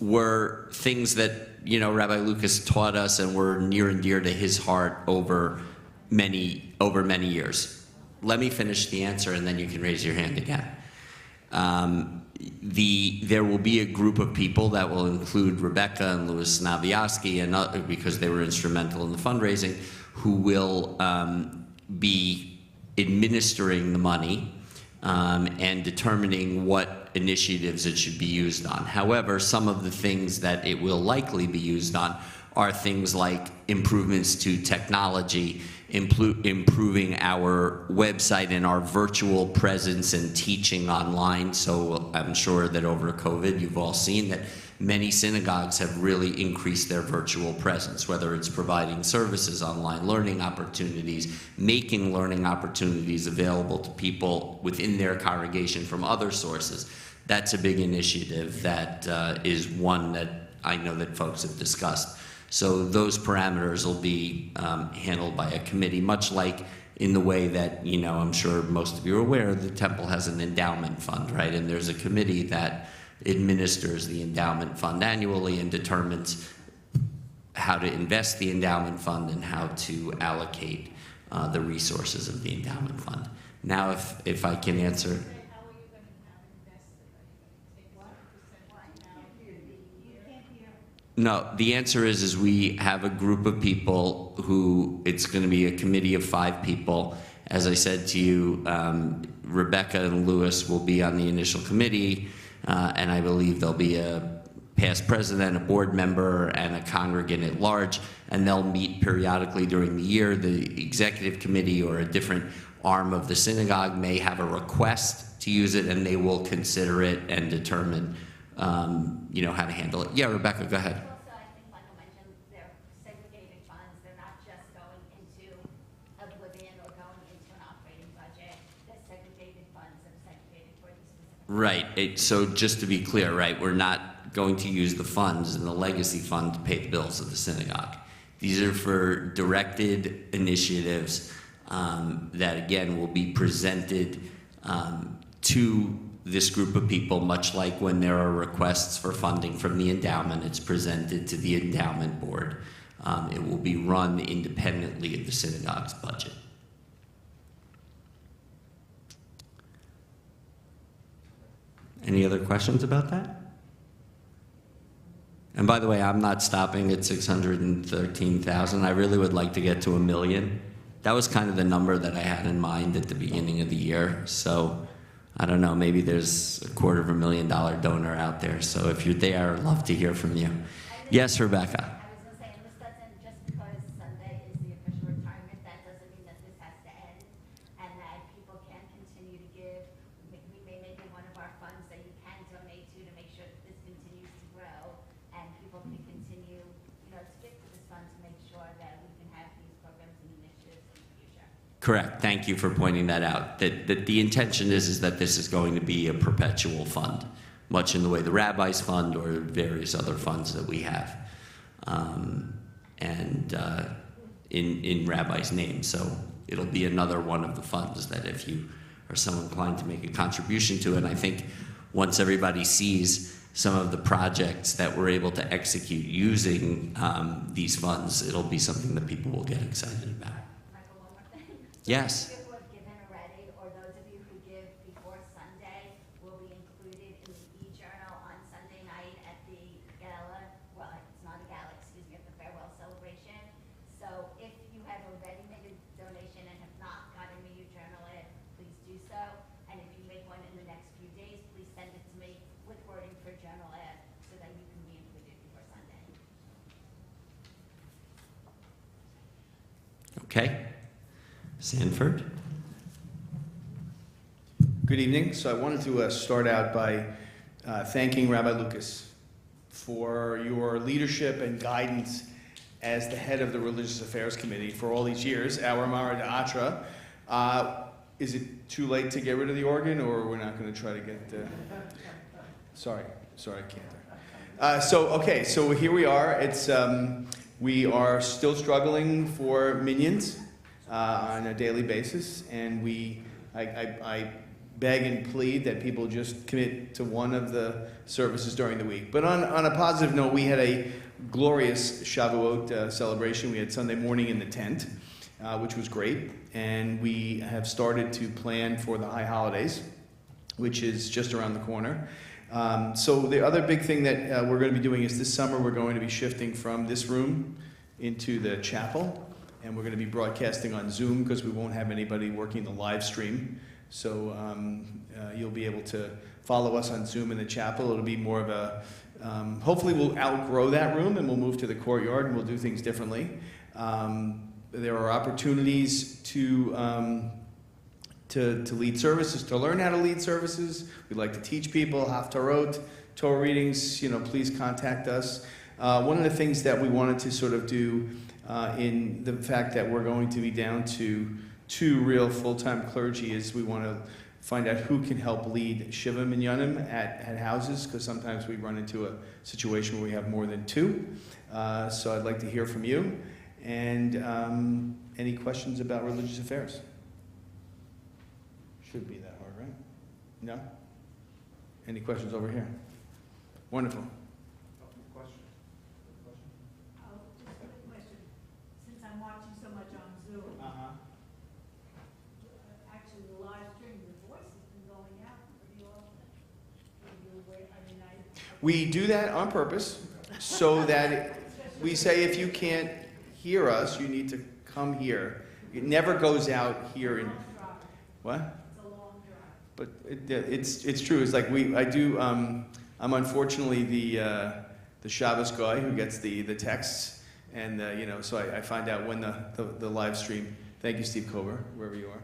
were things that Rabbi Lucas taught us and were near and dear to his heart over many years. Let me finish the answer, and then you can raise your hand again. There will be a group of people that will include Rebecca and Louis Naviaski and because they were instrumental in the fundraising, who will be administering the money and determining what initiatives it should be used on. However, some of the things that it will likely be used on are things like improvements to technology, improving our website and our virtual presence and teaching online. So I'm sure that over COVID, you've all seen that many synagogues have really increased their virtual presence, whether it's providing services, online learning opportunities, making learning opportunities available to people within their congregation from other sources. that's a big initiative that is one that I know that folks have discussed. So those parameters will be handled by a committee, much like in the way that, you know, I'm sure most of you are aware, the temple has an endowment fund, right? And there's a committee that administers the endowment fund annually and determines how to invest the endowment fund and how to allocate the resources of the endowment fund. Now, if I can answer. How are you going to have invested? Are you going to take a percentage now? You can't hear. No, the answer is we have a group of people who, it's going to be a committee of 5 people. As I said to you, Rebecca and Louis will be on the initial committee, and I believe there'll be a past president, a board member, and a congregant at large, and they'll meet periodically during the year. The executive committee or a different arm of the synagogue may have a request to use it, and they will consider it and determine you know, how to handle it. Yeah, Rebecca, go ahead. Also, I think Michael mentioned they're segregated funds. They're not just going into oblivion or going into an operating budget. They're segregated funds that are segregated for these specific. Right. So just to be clear, right, we're not going to use the funds in the legacy fund to pay the bills of the synagogue. These are for directed initiatives that, again, will be presented to this group of people, much like when there are requests for funding from the endowment, it's presented to the endowment board. It will be run independently of the synagogue's budget. Any other questions about that? And by the way, I'm not stopping at 613,000. I really would like to get to $1 million. That was kind of the number that I had in mind at the beginning of the year. So I don't know, maybe there's a $250,000 donor out there. So if you're there, I'd love to hear from you. Yes, Rebecca. I was going to say, and this doesn't, just because Sunday is the official retirement, that doesn't mean that this has to end and that people can continue to give. We may make it one of our funds that you can donate to make sure that this continues to grow and people can continue, you know, to give to this fund to make sure that we can have these programs and initiatives in the future. Correct. Thank you for pointing that out. That the intention is that this is going to be a perpetual fund, much in the way the Rabbi's fund or various other funds that we have, in Rabbi's name. So it'll be another one of the funds that if you are so inclined to make a contribution to, and I think once everybody sees some of the projects that we're able to execute using these funds, it'll be something that people will get excited about. Michael, one more thing. Yes. Those of you who have given already, or those of you who give before Sunday, will be included in the e-journal on Sunday night at the gala. Well, it's not a gala, excuse me, at the farewell celebration. So if you have already made a donation and have not gotten me your journal in, please do so. And if you make one in the next few days, please send it to me with wording for journal ad so that you can be included before Sunday. Okay. Sanford. Good evening. So I wanted to start out by thanking Rabbi Lucas for your leadership and guidance as the head of the Religious Affairs Committee for all these years. Our Mara D'Atra. Is it too late to get rid of the organ, or we're not going to try to get... Sorry, I can't. So here we are. It's we are still struggling for minions on a daily basis, and I beg and plead that people just commit to one of the services during the week. But on a positive note, we had a glorious Shavuot celebration. We had Sunday morning in the tent, which was great, and we have started to plan for the high holidays, which is just around the corner. So the other big thing that we're going to be doing is this summer we're going to be shifting from this room into the chapel, and we're going to be broadcasting on Zoom because we won't have anybody working the live stream. So you'll be able to follow us on Zoom in the chapel. It'll be more of a, hopefully we'll outgrow that room and we'll move to the courtyard and we'll do things differently. There are opportunities to lead services, to learn how to lead services. We'd like to teach people Haftarot, Torah readings. Please contact us. One of the things that we wanted to sort of do in the fact that we're going to be down to 2 real full-time clergy is we want to find out who can help lead Shiva Minyanim at houses, because sometimes we run into a situation where we have more than two. So I'd like to hear from you. And any questions about religious affairs? Should be that hard, right? No? Any questions over here? Wonderful. Just a quick question. Since I'm watching so much on Zoom, actually the live stream, the voice has been going out pretty often. We do that on purpose so that we say if you can't hear us, you need to come here. It never goes out here in what? It's a long drive. But it's true. It's like I'm unfortunately the Shabbos guy who gets the texts, and so I find out when the live stream. Thank you, Steve Kober, wherever you are.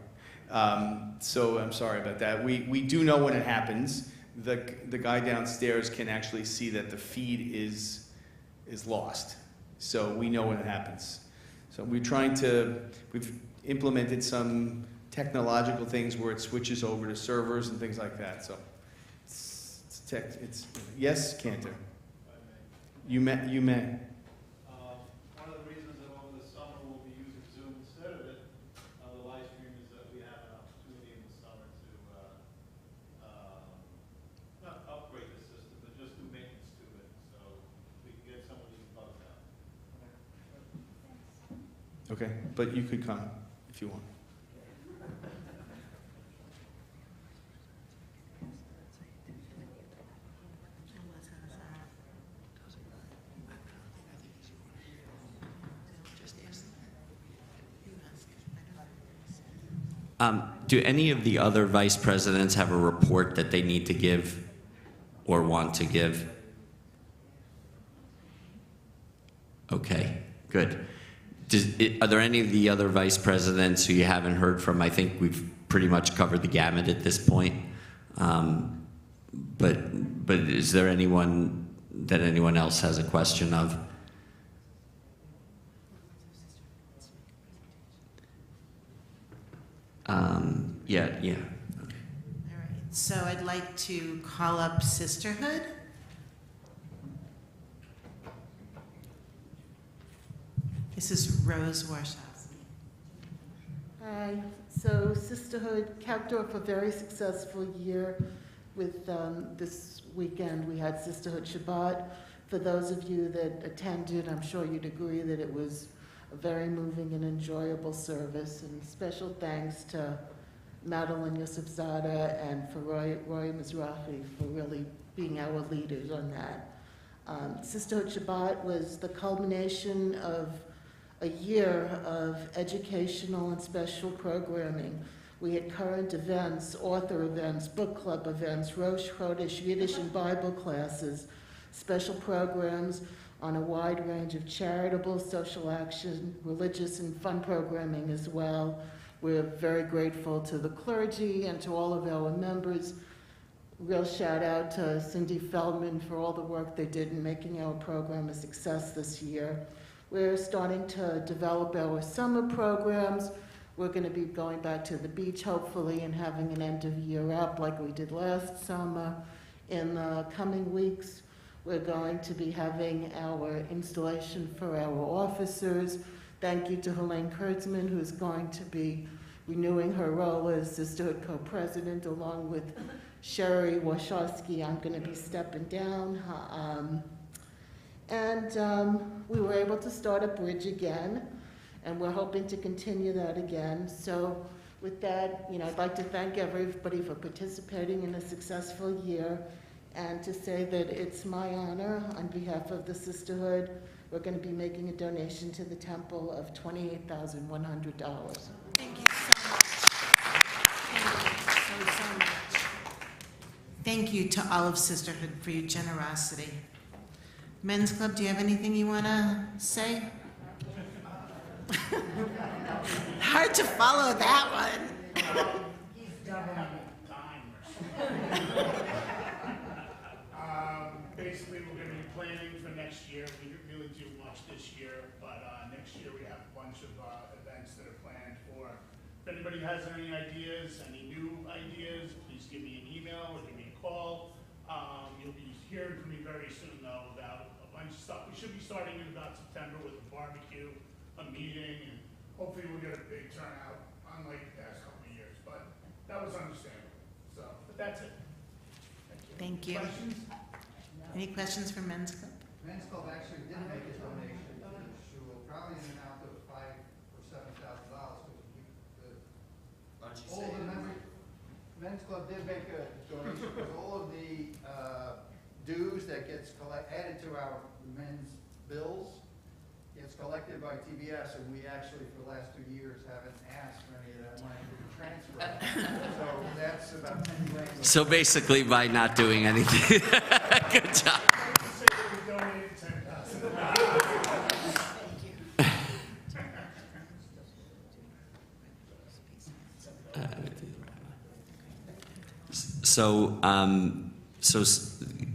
So I'm sorry about that. We do know when it happens. The guy downstairs can actually see that the feed is lost, so we know when it happens. So we've implemented some technological things where it switches over to servers and things like that. So it's yes, Cantor. You may. One of the reasons that over the summer we'll be using Zoom instead of it, the live stream, is that we have an opportunity in the summer to not upgrade the system, but just do maintenance to it, so we can get some of these bugs out. Okay, but you could come if you want. Do any of the other vice presidents have a report that they need to give or want to give? Okay, good. Are there any of the other vice presidents who you haven't heard from? I think we've pretty much covered the gamut at this point. But is there anyone that anyone else has a question of? Yeah. Okay. All right, so I'd like to call up Sisterhood. This is Rose Warshawski. Hi. So Sisterhood capped off a very successful year with this weekend. We had Sisterhood Shabbat. For those of you that attended, I'm sure you'd agree that it was a very moving and enjoyable service. And special thanks to Madeline Yosefzada and for Roy Mizrahi for really being our leaders on that. Sisterhood Shabbat was the culmination of a year of educational and special programming. We had current events, author events, book club events, Rosh Chodesh, Yiddish and Bible classes, special programs on a wide range of charitable, social action, religious and fun programming as well. We're very grateful to the clergy and to all of our members. Real shout out to Cindy Feldman for all the work they did in making our program a success this year. We're starting to develop our summer programs. We're going to be going back to the beach, hopefully, and having an end of year up like we did last summer. In the coming weeks, we're going to be having our installation for our officers. Thank you to Helene Kurtzman, who's going to be renewing her role as Sisterhood co-president, along with Sherry Wachowski. I'm going to be stepping down. We were able to start a bridge again, and we're hoping to continue that again. So with that, I'd like to thank everybody for participating in a successful year, and to say that it's my honor on behalf of the Sisterhood, we're going to be making a donation to the temple of $28,100. Thank you so much. Thank you so much. Thank you to all of Sisterhood for your generosity. Men's Club, do you have anything you want to say? Hard to follow that one. He's doubling it. Basically, we're going to be planning for next year. We didn't really do much this year, but next year we have a bunch of events that are planned for If anybody has any ideas, any new ideas, please give me an email or give me a call. You'll be hearing from me very soon, though, about a bunch of stuff. We should be starting in about September with a barbecue, a meeting, and hopefully we'll get a big turnout, unlike the past couple of years. But that was understandable. So, but that's it. Thank you. Questions? Any questions for Men's Club? Men's Club actually did make a donation to the shul, probably in the amount of $5,000 or $7,000, because all the members, Men's Club did make a donation, because all of the dues that gets added to our men's bills gets collected by TBS, and we actually, for the last 2 years, haven't asked for any of that money to be transferred. So that's about 10 grand. So basically, by not doing anything, good job. Say that we donated $10,000.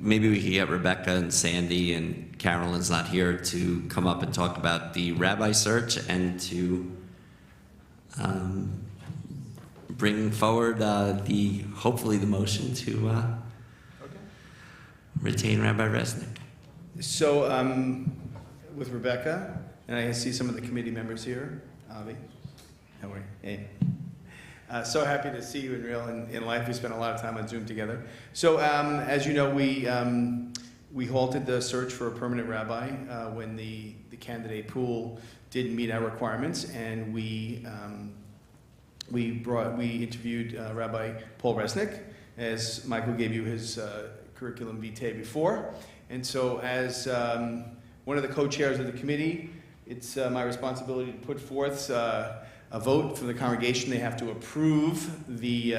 Maybe we could get Rebecca and Sandy, and Carolyn's not here, to come up and talk about the rabbi search and to bring forward hopefully the motion to retain Rabbi Resnick. So with Rebecca, and I see some of the committee members here. Avi, how are you? Hey. So happy to see you in life. We spent a lot of time on Zoom together. So as you know, we halted the search for a permanent rabbi when the candidate pool didn't meet our requirements, and we interviewed Rabbi Paul Resnick, as Michael gave you his curriculum vitae before. And so as one of the co-chairs of the committee, it's my responsibility to put forth a vote from the congregation. They have to approve the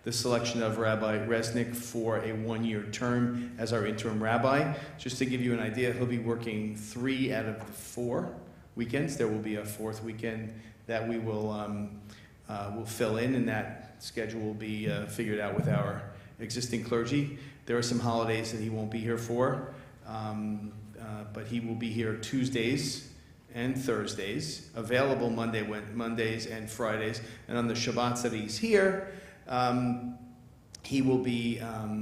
selection of Rabbi Resnick for a 1-year term as our interim rabbi. Just to give you an idea, he'll be working 3 out of the 4 weekends. There will be a 4th weekend that we will fill in, and that schedule will be figured out with our existing clergy. There are some holidays that he won't be here for, but he will be here Tuesdays and Thursdays, available Mondays and Fridays, and on the Shabbats that he's here, he will be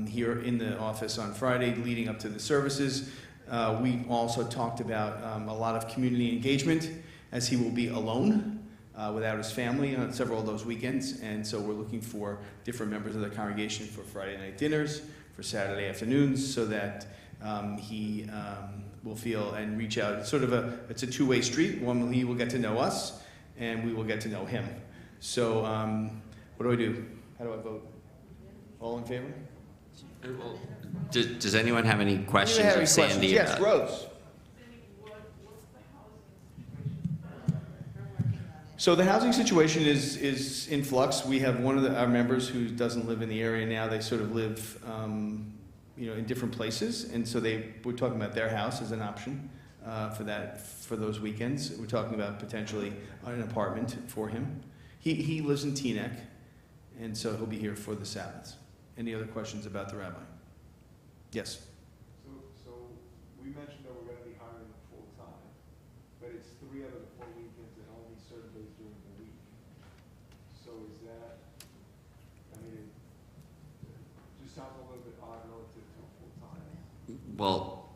here in the office on Friday leading up to the services. We also talked about a lot of community engagement, as he will be alone without his family on several of those weekends, and so we're looking for different members of the congregation for Friday night dinners, for Saturday afternoons, so that he will feel and reach out. It's sort of it's a two-way street. One, he will get to know us, and we will get to know him. So what do I do? How do I vote? All in favor? Does anyone have any questions of Sandy? Yes, Rose. So the housing situation is in flux. We have one of our members who doesn't live in the area now. They sort of live in different places, and so we're talking about their house as an option for those weekends. We're talking about potentially an apartment for him. He lives in Teaneck, and so he'll be here for the Sabbaths. Any other questions about the rabbi? Yes. So we mentioned that we're going to be hiring full time, but it's 3 out of the 4 weekends and only certain days during the week. So is that? It just sounds a little bit odd relative to full time. Well,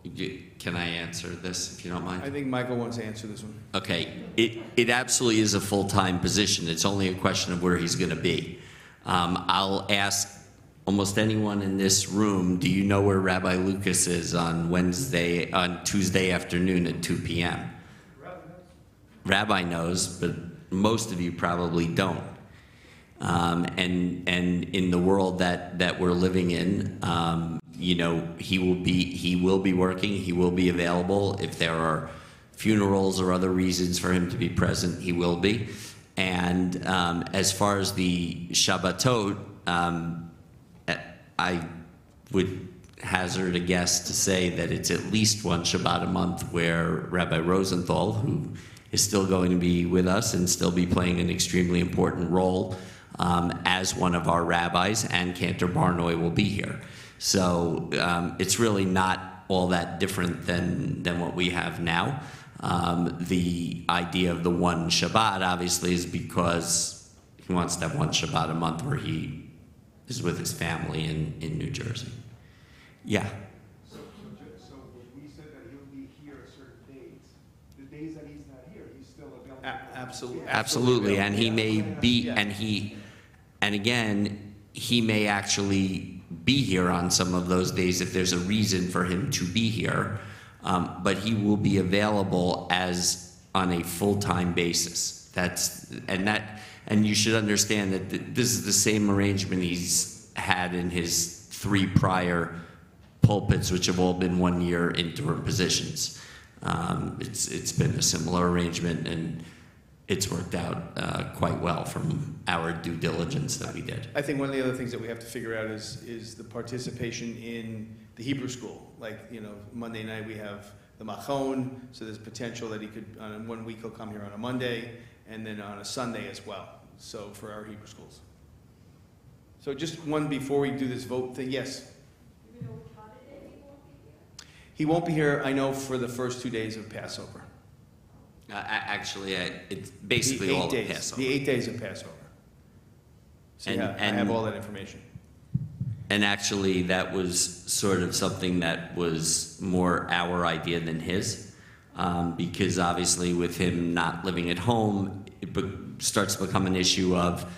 can I answer this, if you don't mind? I think Michael wants to answer this one. Okay, it absolutely is a full-time position. It's only a question of where he's going to be. I'll ask almost anyone in this room, do you know where Rabbi Lucas is on Tuesday afternoon at 2 p.m.? Rabbi knows, but most of you probably don't. And in the world that we're living in, he will be working, he will be available. If there are funerals or other reasons for him to be present, he will be. And as far as the Shabbatot, I would hazard a guess to say that it's at least one Shabbat a month where Rabbi Rosenthal, who is still going to be with us and still be playing an extremely important role as one of our rabbis, and Cantor Barnoy will be here. So it's really not all that different than what we have now. The idea of the one Shabbat obviously is because he wants to have one Shabbat a month where he is with his family in New Jersey. Yeah. So when we said that he'll be here at certain dates, the days that he's not here, he's still available. Absolutely. Absolutely, and he may be, and again, he may actually be here on some of those days if there's a reason for him to be here, but he will be available as on a full-time basis. And you should understand that this is the same arrangement he's had in his 3 prior pulpits, which have all been 1-year interim positions. It's been a similar arrangement, and it's worked out quite well from our due diligence that we did. I think one of the other things that we have to figure out is the participation in the Hebrew school. Like, Monday night we have the Machon, so there's potential that he could, on 1 week he'll come here on a Monday, and then on a Sunday as well, so for our Hebrew schools. So just one before we do this vote thing, yes? He won't be here, I know, for the first 2 days of Passover. Actually, it's basically all of Passover. The 8 days of Passover. So I have all that information. And actually, that was sort of something that was more our idea than his, because obviously with him not living at home, it starts to become an issue of,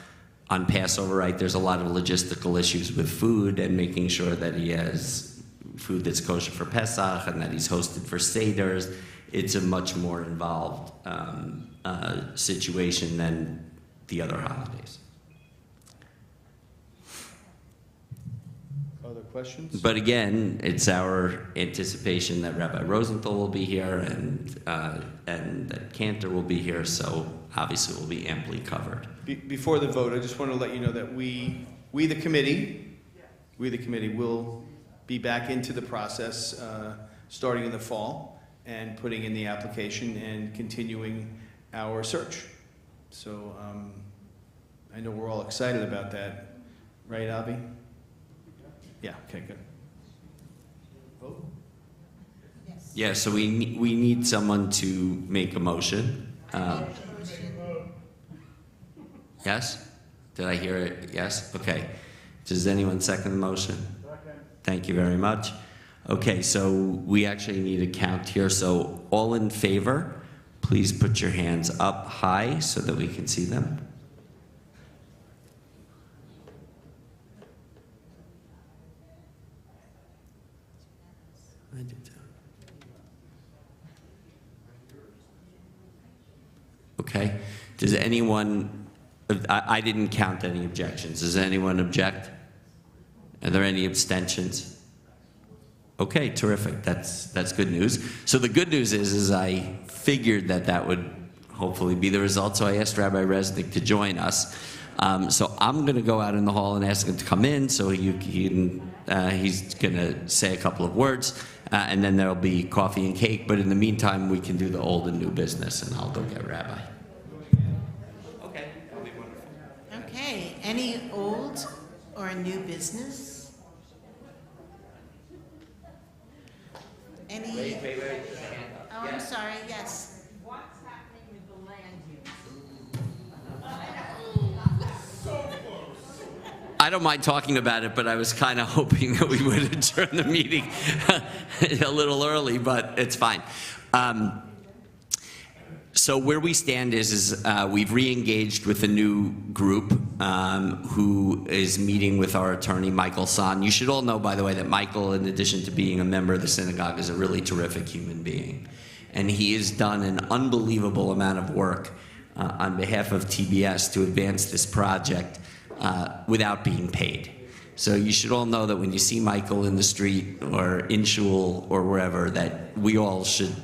on Passover, right, there's a lot of logistical issues with food and making sure that he has food that's kosher for Pesach and that he's hosted for Seders. It's a much more involved situation than the other holidays. Other questions? But again, it's our anticipation that Rabbi Rosenthal will be here and that Cantor will be here, so obviously we'll be amply covered. Before the vote, I just want to let you know that we the committee, will be back into the process starting in the fall and putting in the application and continuing our search. So I know we're all excited about that, right, Avi? Yeah, okay, good. Vote? Yes. Yeah, so we need someone to make a motion. Yes? Did I hear it? Yes? Okay. Does anyone second the motion? Thank you very much. Okay, so we actually need a count here. So all in favor, please put your hands up high so that we can see them. I did too. Okay. Does anyone, I didn't count any objections. Does anyone object? Are there any abstentions? Okay, terrific. That's good news. So the good news is I figured that would hopefully be the result. So I asked Rabbi Resnick to join us. So I'm going to go out in the hall and ask him to come in. So he's going to say a couple of words, and then there'll be coffee and cake. But in the meantime, we can do the old and new business, and I'll go get Rabbi. Okay, that'll be wonderful. Okay, any old or new business? Any? Wait. Oh, I'm sorry, yes. What's happening with the land use? I don't mind talking about it, but I was kind of hoping that we would adjourn the meeting a little early, but it's fine. So where we stand is we've re-engaged with a new group who is meeting with our attorney, Michael Son. You should all know, by the way, that Michael, in addition to being a member of the synagogue, is a really terrific human being. And he has done an unbelievable amount of work on behalf of TBS to advance this project without being paid. So you should all know that when you see Michael in the street or in shul or wherever, that we all should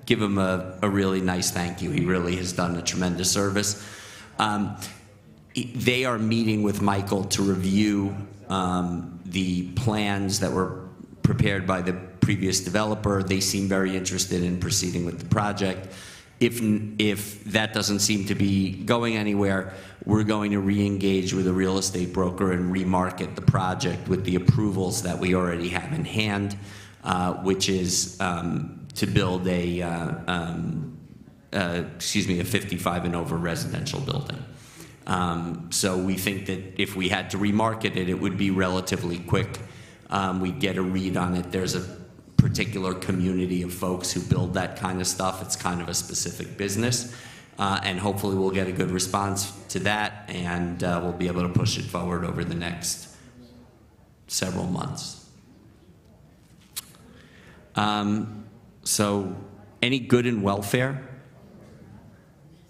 give him a really nice thank you. He really has done a tremendous service. They are meeting with Michael to review the plans that were prepared by the previous developer. They seem very interested in proceeding with the project. If that doesn't seem to be going anywhere, we're going to re-engage with a real estate broker and remarket the project with the approvals that we already have in hand, which is to build a 55 and over residential building. So we think that if we had to remarket it, it would be relatively quick. We'd get a read on it. There's a particular community of folks who build that kind of stuff. It's kind of a specific business. And hopefully we'll get a good response to that, and we'll be able to push it forward over the next several months. So, any good in welfare?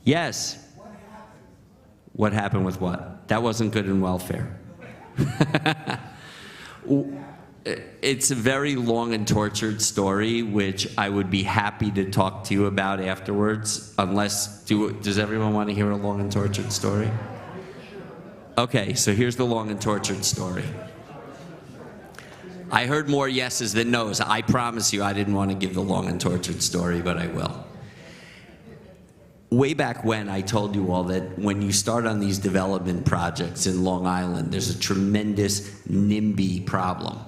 Yes. What happened with what? That wasn't good in welfare. It's a very long and tortured story, which I would be happy to talk to you about afterwards, unless, does everyone want to hear a long and tortured story? Okay, so here's the long and tortured story. I heard more yeses than nos. I promise you I didn't want to give the long and tortured story, but I will. Way back when, I told you all that when you start on these development projects in Long Island, there's a tremendous NIMBY problem,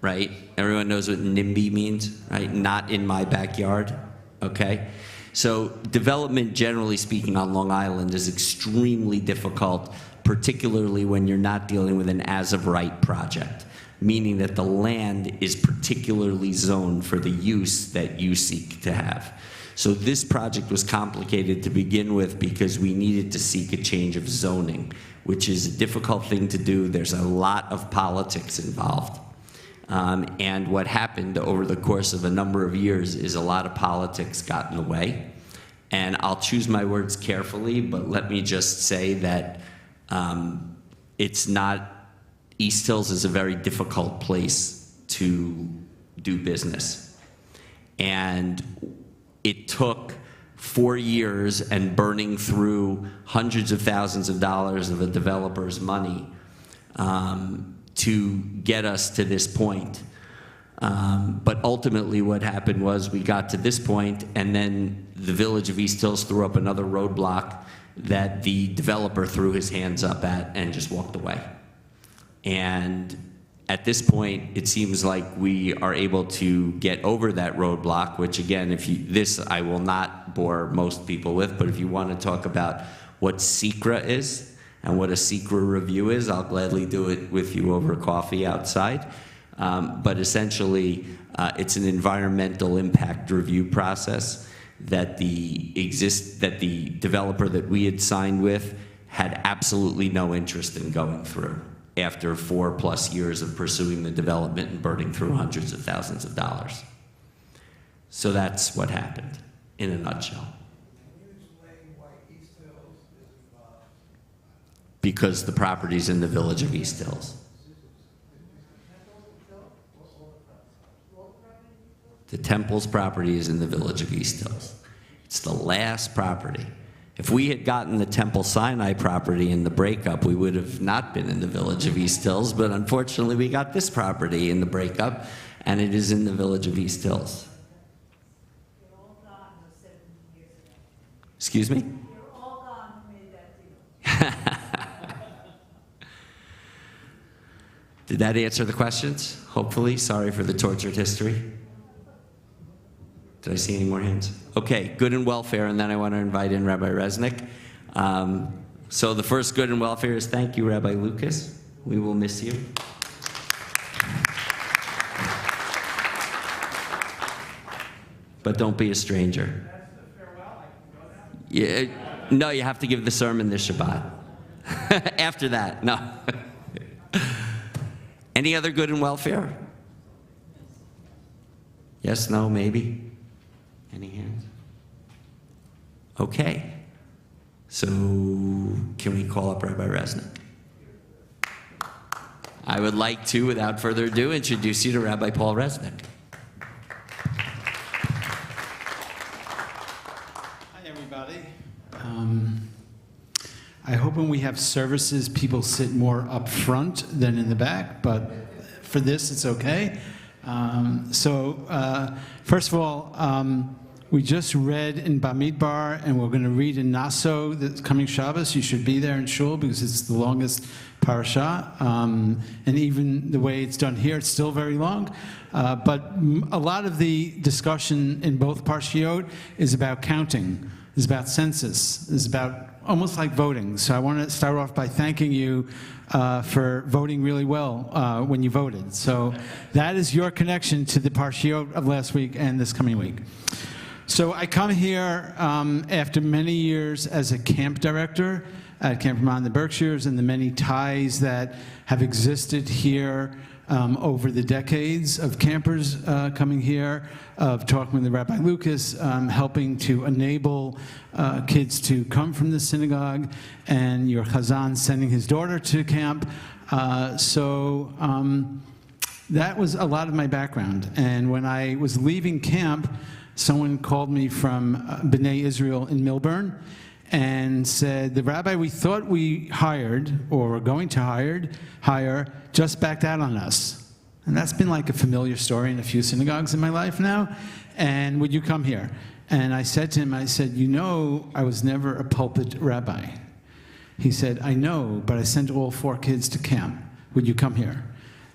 right? Everyone knows what NIMBY means, right? Not in my backyard, okay? So development, generally speaking, on Long Island is extremely difficult, particularly when you're not dealing with an as-of-right project, meaning that the land is particularly zoned for the use that you seek to have. So this project was complicated to begin with because we needed to seek a change of zoning, which is a difficult thing to do. There's a lot of politics involved. And what happened over the course of a number of years is a lot of politics got in the way. And I'll choose my words carefully, but let me just say that it's not, East Hills is a very difficult place to do business. And it took 4 years and burning through hundreds of thousands of dollars of a developer's money to get us to this point. But ultimately what happened was we got to this point, and then the Village of East Hills threw up another roadblock that the developer threw his hands up at and just walked away. And at this point, it seems like we are able to get over that roadblock, which again, this I will not bore most people with, but if you want to talk about what SECRA is and what a SECRA review is, I'll gladly do it with you over coffee outside. But essentially, it's an environmental impact review process that the developer that we had signed with had absolutely no interest in going through after 4+ years of pursuing the development and burning through hundreds of thousands of dollars. So that's what happened in a nutshell. Can you explain why East Hills is involved? Because the property's in the Village of East Hills. The temple's property is in the Village of East Hills. It's the last property. If we had gotten the Temple Sinai property in the breakup, we would have not been in the Village of East Hills, but unfortunately we got this property in the breakup, and it is in the Village of East Hills. You're all gone 17 years ago. Excuse me? You're all gone who made that deal. Did that answer the questions? Hopefully. Sorry for the tortured history. Did I see any more hands? Okay, good and welfare, and then I want to invite in Rabbi Resnick. So the first good and welfare is thank you, Rabbi Lucas. We will miss you. But don't be a stranger. That's the farewell, I can go now? Yeah, no, you have to give the sermon this Shabbat. After that, no. Any other good and welfare? Yes, no, maybe? Any hands? Okay. So can we call up Rabbi Resnick? I would like to, without further ado, introduce you to Rabbi Paul Resnick. Hi, everybody. I hope when we have services, people sit more up front than in the back, but for this, it's okay. First of all, we just read in Bamidbar, and we're going to read in Naso this coming Shabbos. You should be there in Shul because it's the longest parasha. And even the way it's done here, it's still very long. But a lot of the discussion in both parshiot is about counting is about census, is about almost like voting. So I want to start off by thanking you for voting really well when you voted. So that is your connection to the Parshiot of last week and this coming week. So I come here after many years as a camp director at Camp Vermont in the Berkshires, and the many ties that have existed here over the decades of campers coming here, of talking with the Rabbi Lucas, helping to enable kids to come from the synagogue, and your Chazan sending his daughter to camp. That was a lot of my background. And when I was leaving camp, someone called me from B'nai Israel in Millburn and said, the rabbi we thought we hired or were going to hire just backed out on us. And that's been like a familiar story in a few synagogues in my life now. And would you come here? And I said to him, I said, you know, I was never a pulpit rabbi. He said, I know, but I sent all 4 kids to camp. Would you come here?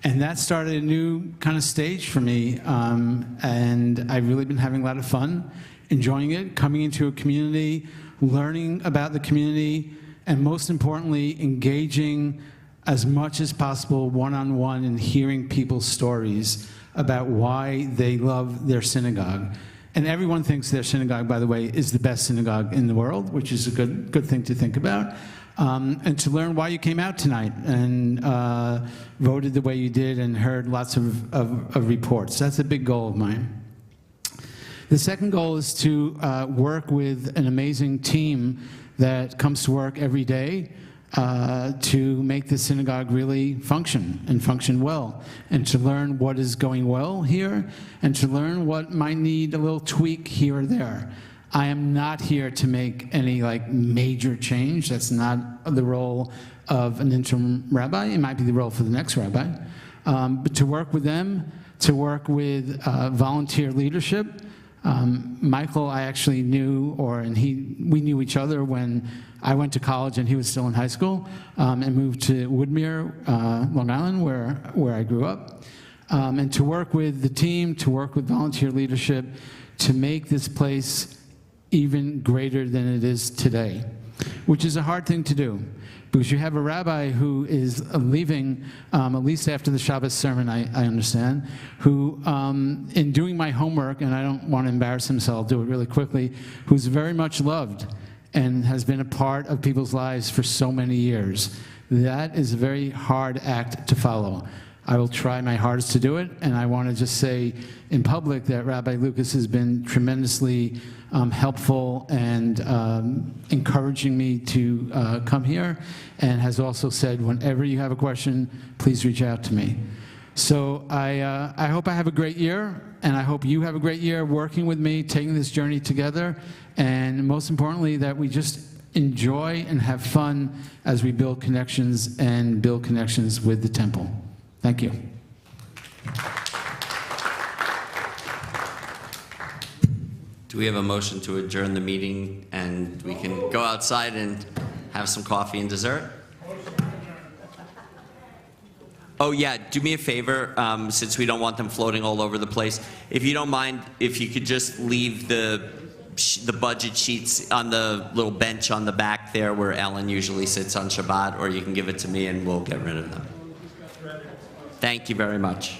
And that started a new kind of stage for me. And I've really been having a lot of fun, enjoying it, coming into a community, learning about the community, and most importantly, engaging as much as possible one-on-one and hearing people's stories about why they love their synagogue. And everyone thinks their synagogue, by the way, is the best synagogue in the world, which is a good thing to think about. And to learn why you came out tonight and voted the way you did and heard lots of reports. That's a big goal of mine. The second goal is to work with an amazing team that comes to work every day to make the synagogue really function and function well, and to learn what is going well here, and to learn what might need a little tweak here or there. I am not here to make any major change. That's not the role of an interim rabbi. It might be the role for the next rabbi. But to work with them, to work with volunteer leadership. Michael, I actually knew, we knew each other when I went to college and he was still in high school, and moved to Woodmere, Long Island, where I grew up. And to work with the team, to work with volunteer leadership, to make this place even greater than it is today, which is a hard thing to do, because you have a rabbi who is leaving, at least after the Shabbos sermon, I understand, who, in doing my homework, and I don't want to embarrass him, so I'll do it really quickly, who's very much loved and has been a part of people's lives for so many years. That is a very hard act to follow. I will try my hardest to do it, and I want to just say in public that Rabbi Lucas has been tremendously helpful and encouraging me to come here, and has also said, whenever you have a question, please reach out to me. So I hope I have a great year, and I hope you have a great year working with me, taking this journey together, and most importantly, that we just enjoy and have fun as we build connections and build connections with the temple. Thank you. Do we have a motion to adjourn the meeting and we can go outside and have some coffee and dessert? Oh yeah, do me a favor, since we don't want them floating all over the place. If you don't mind, if you could just leave the budget sheets on the little bench on the back there where Ellen usually sits on Shabbat, or you can give it to me and we'll get rid of them. Thank you very much.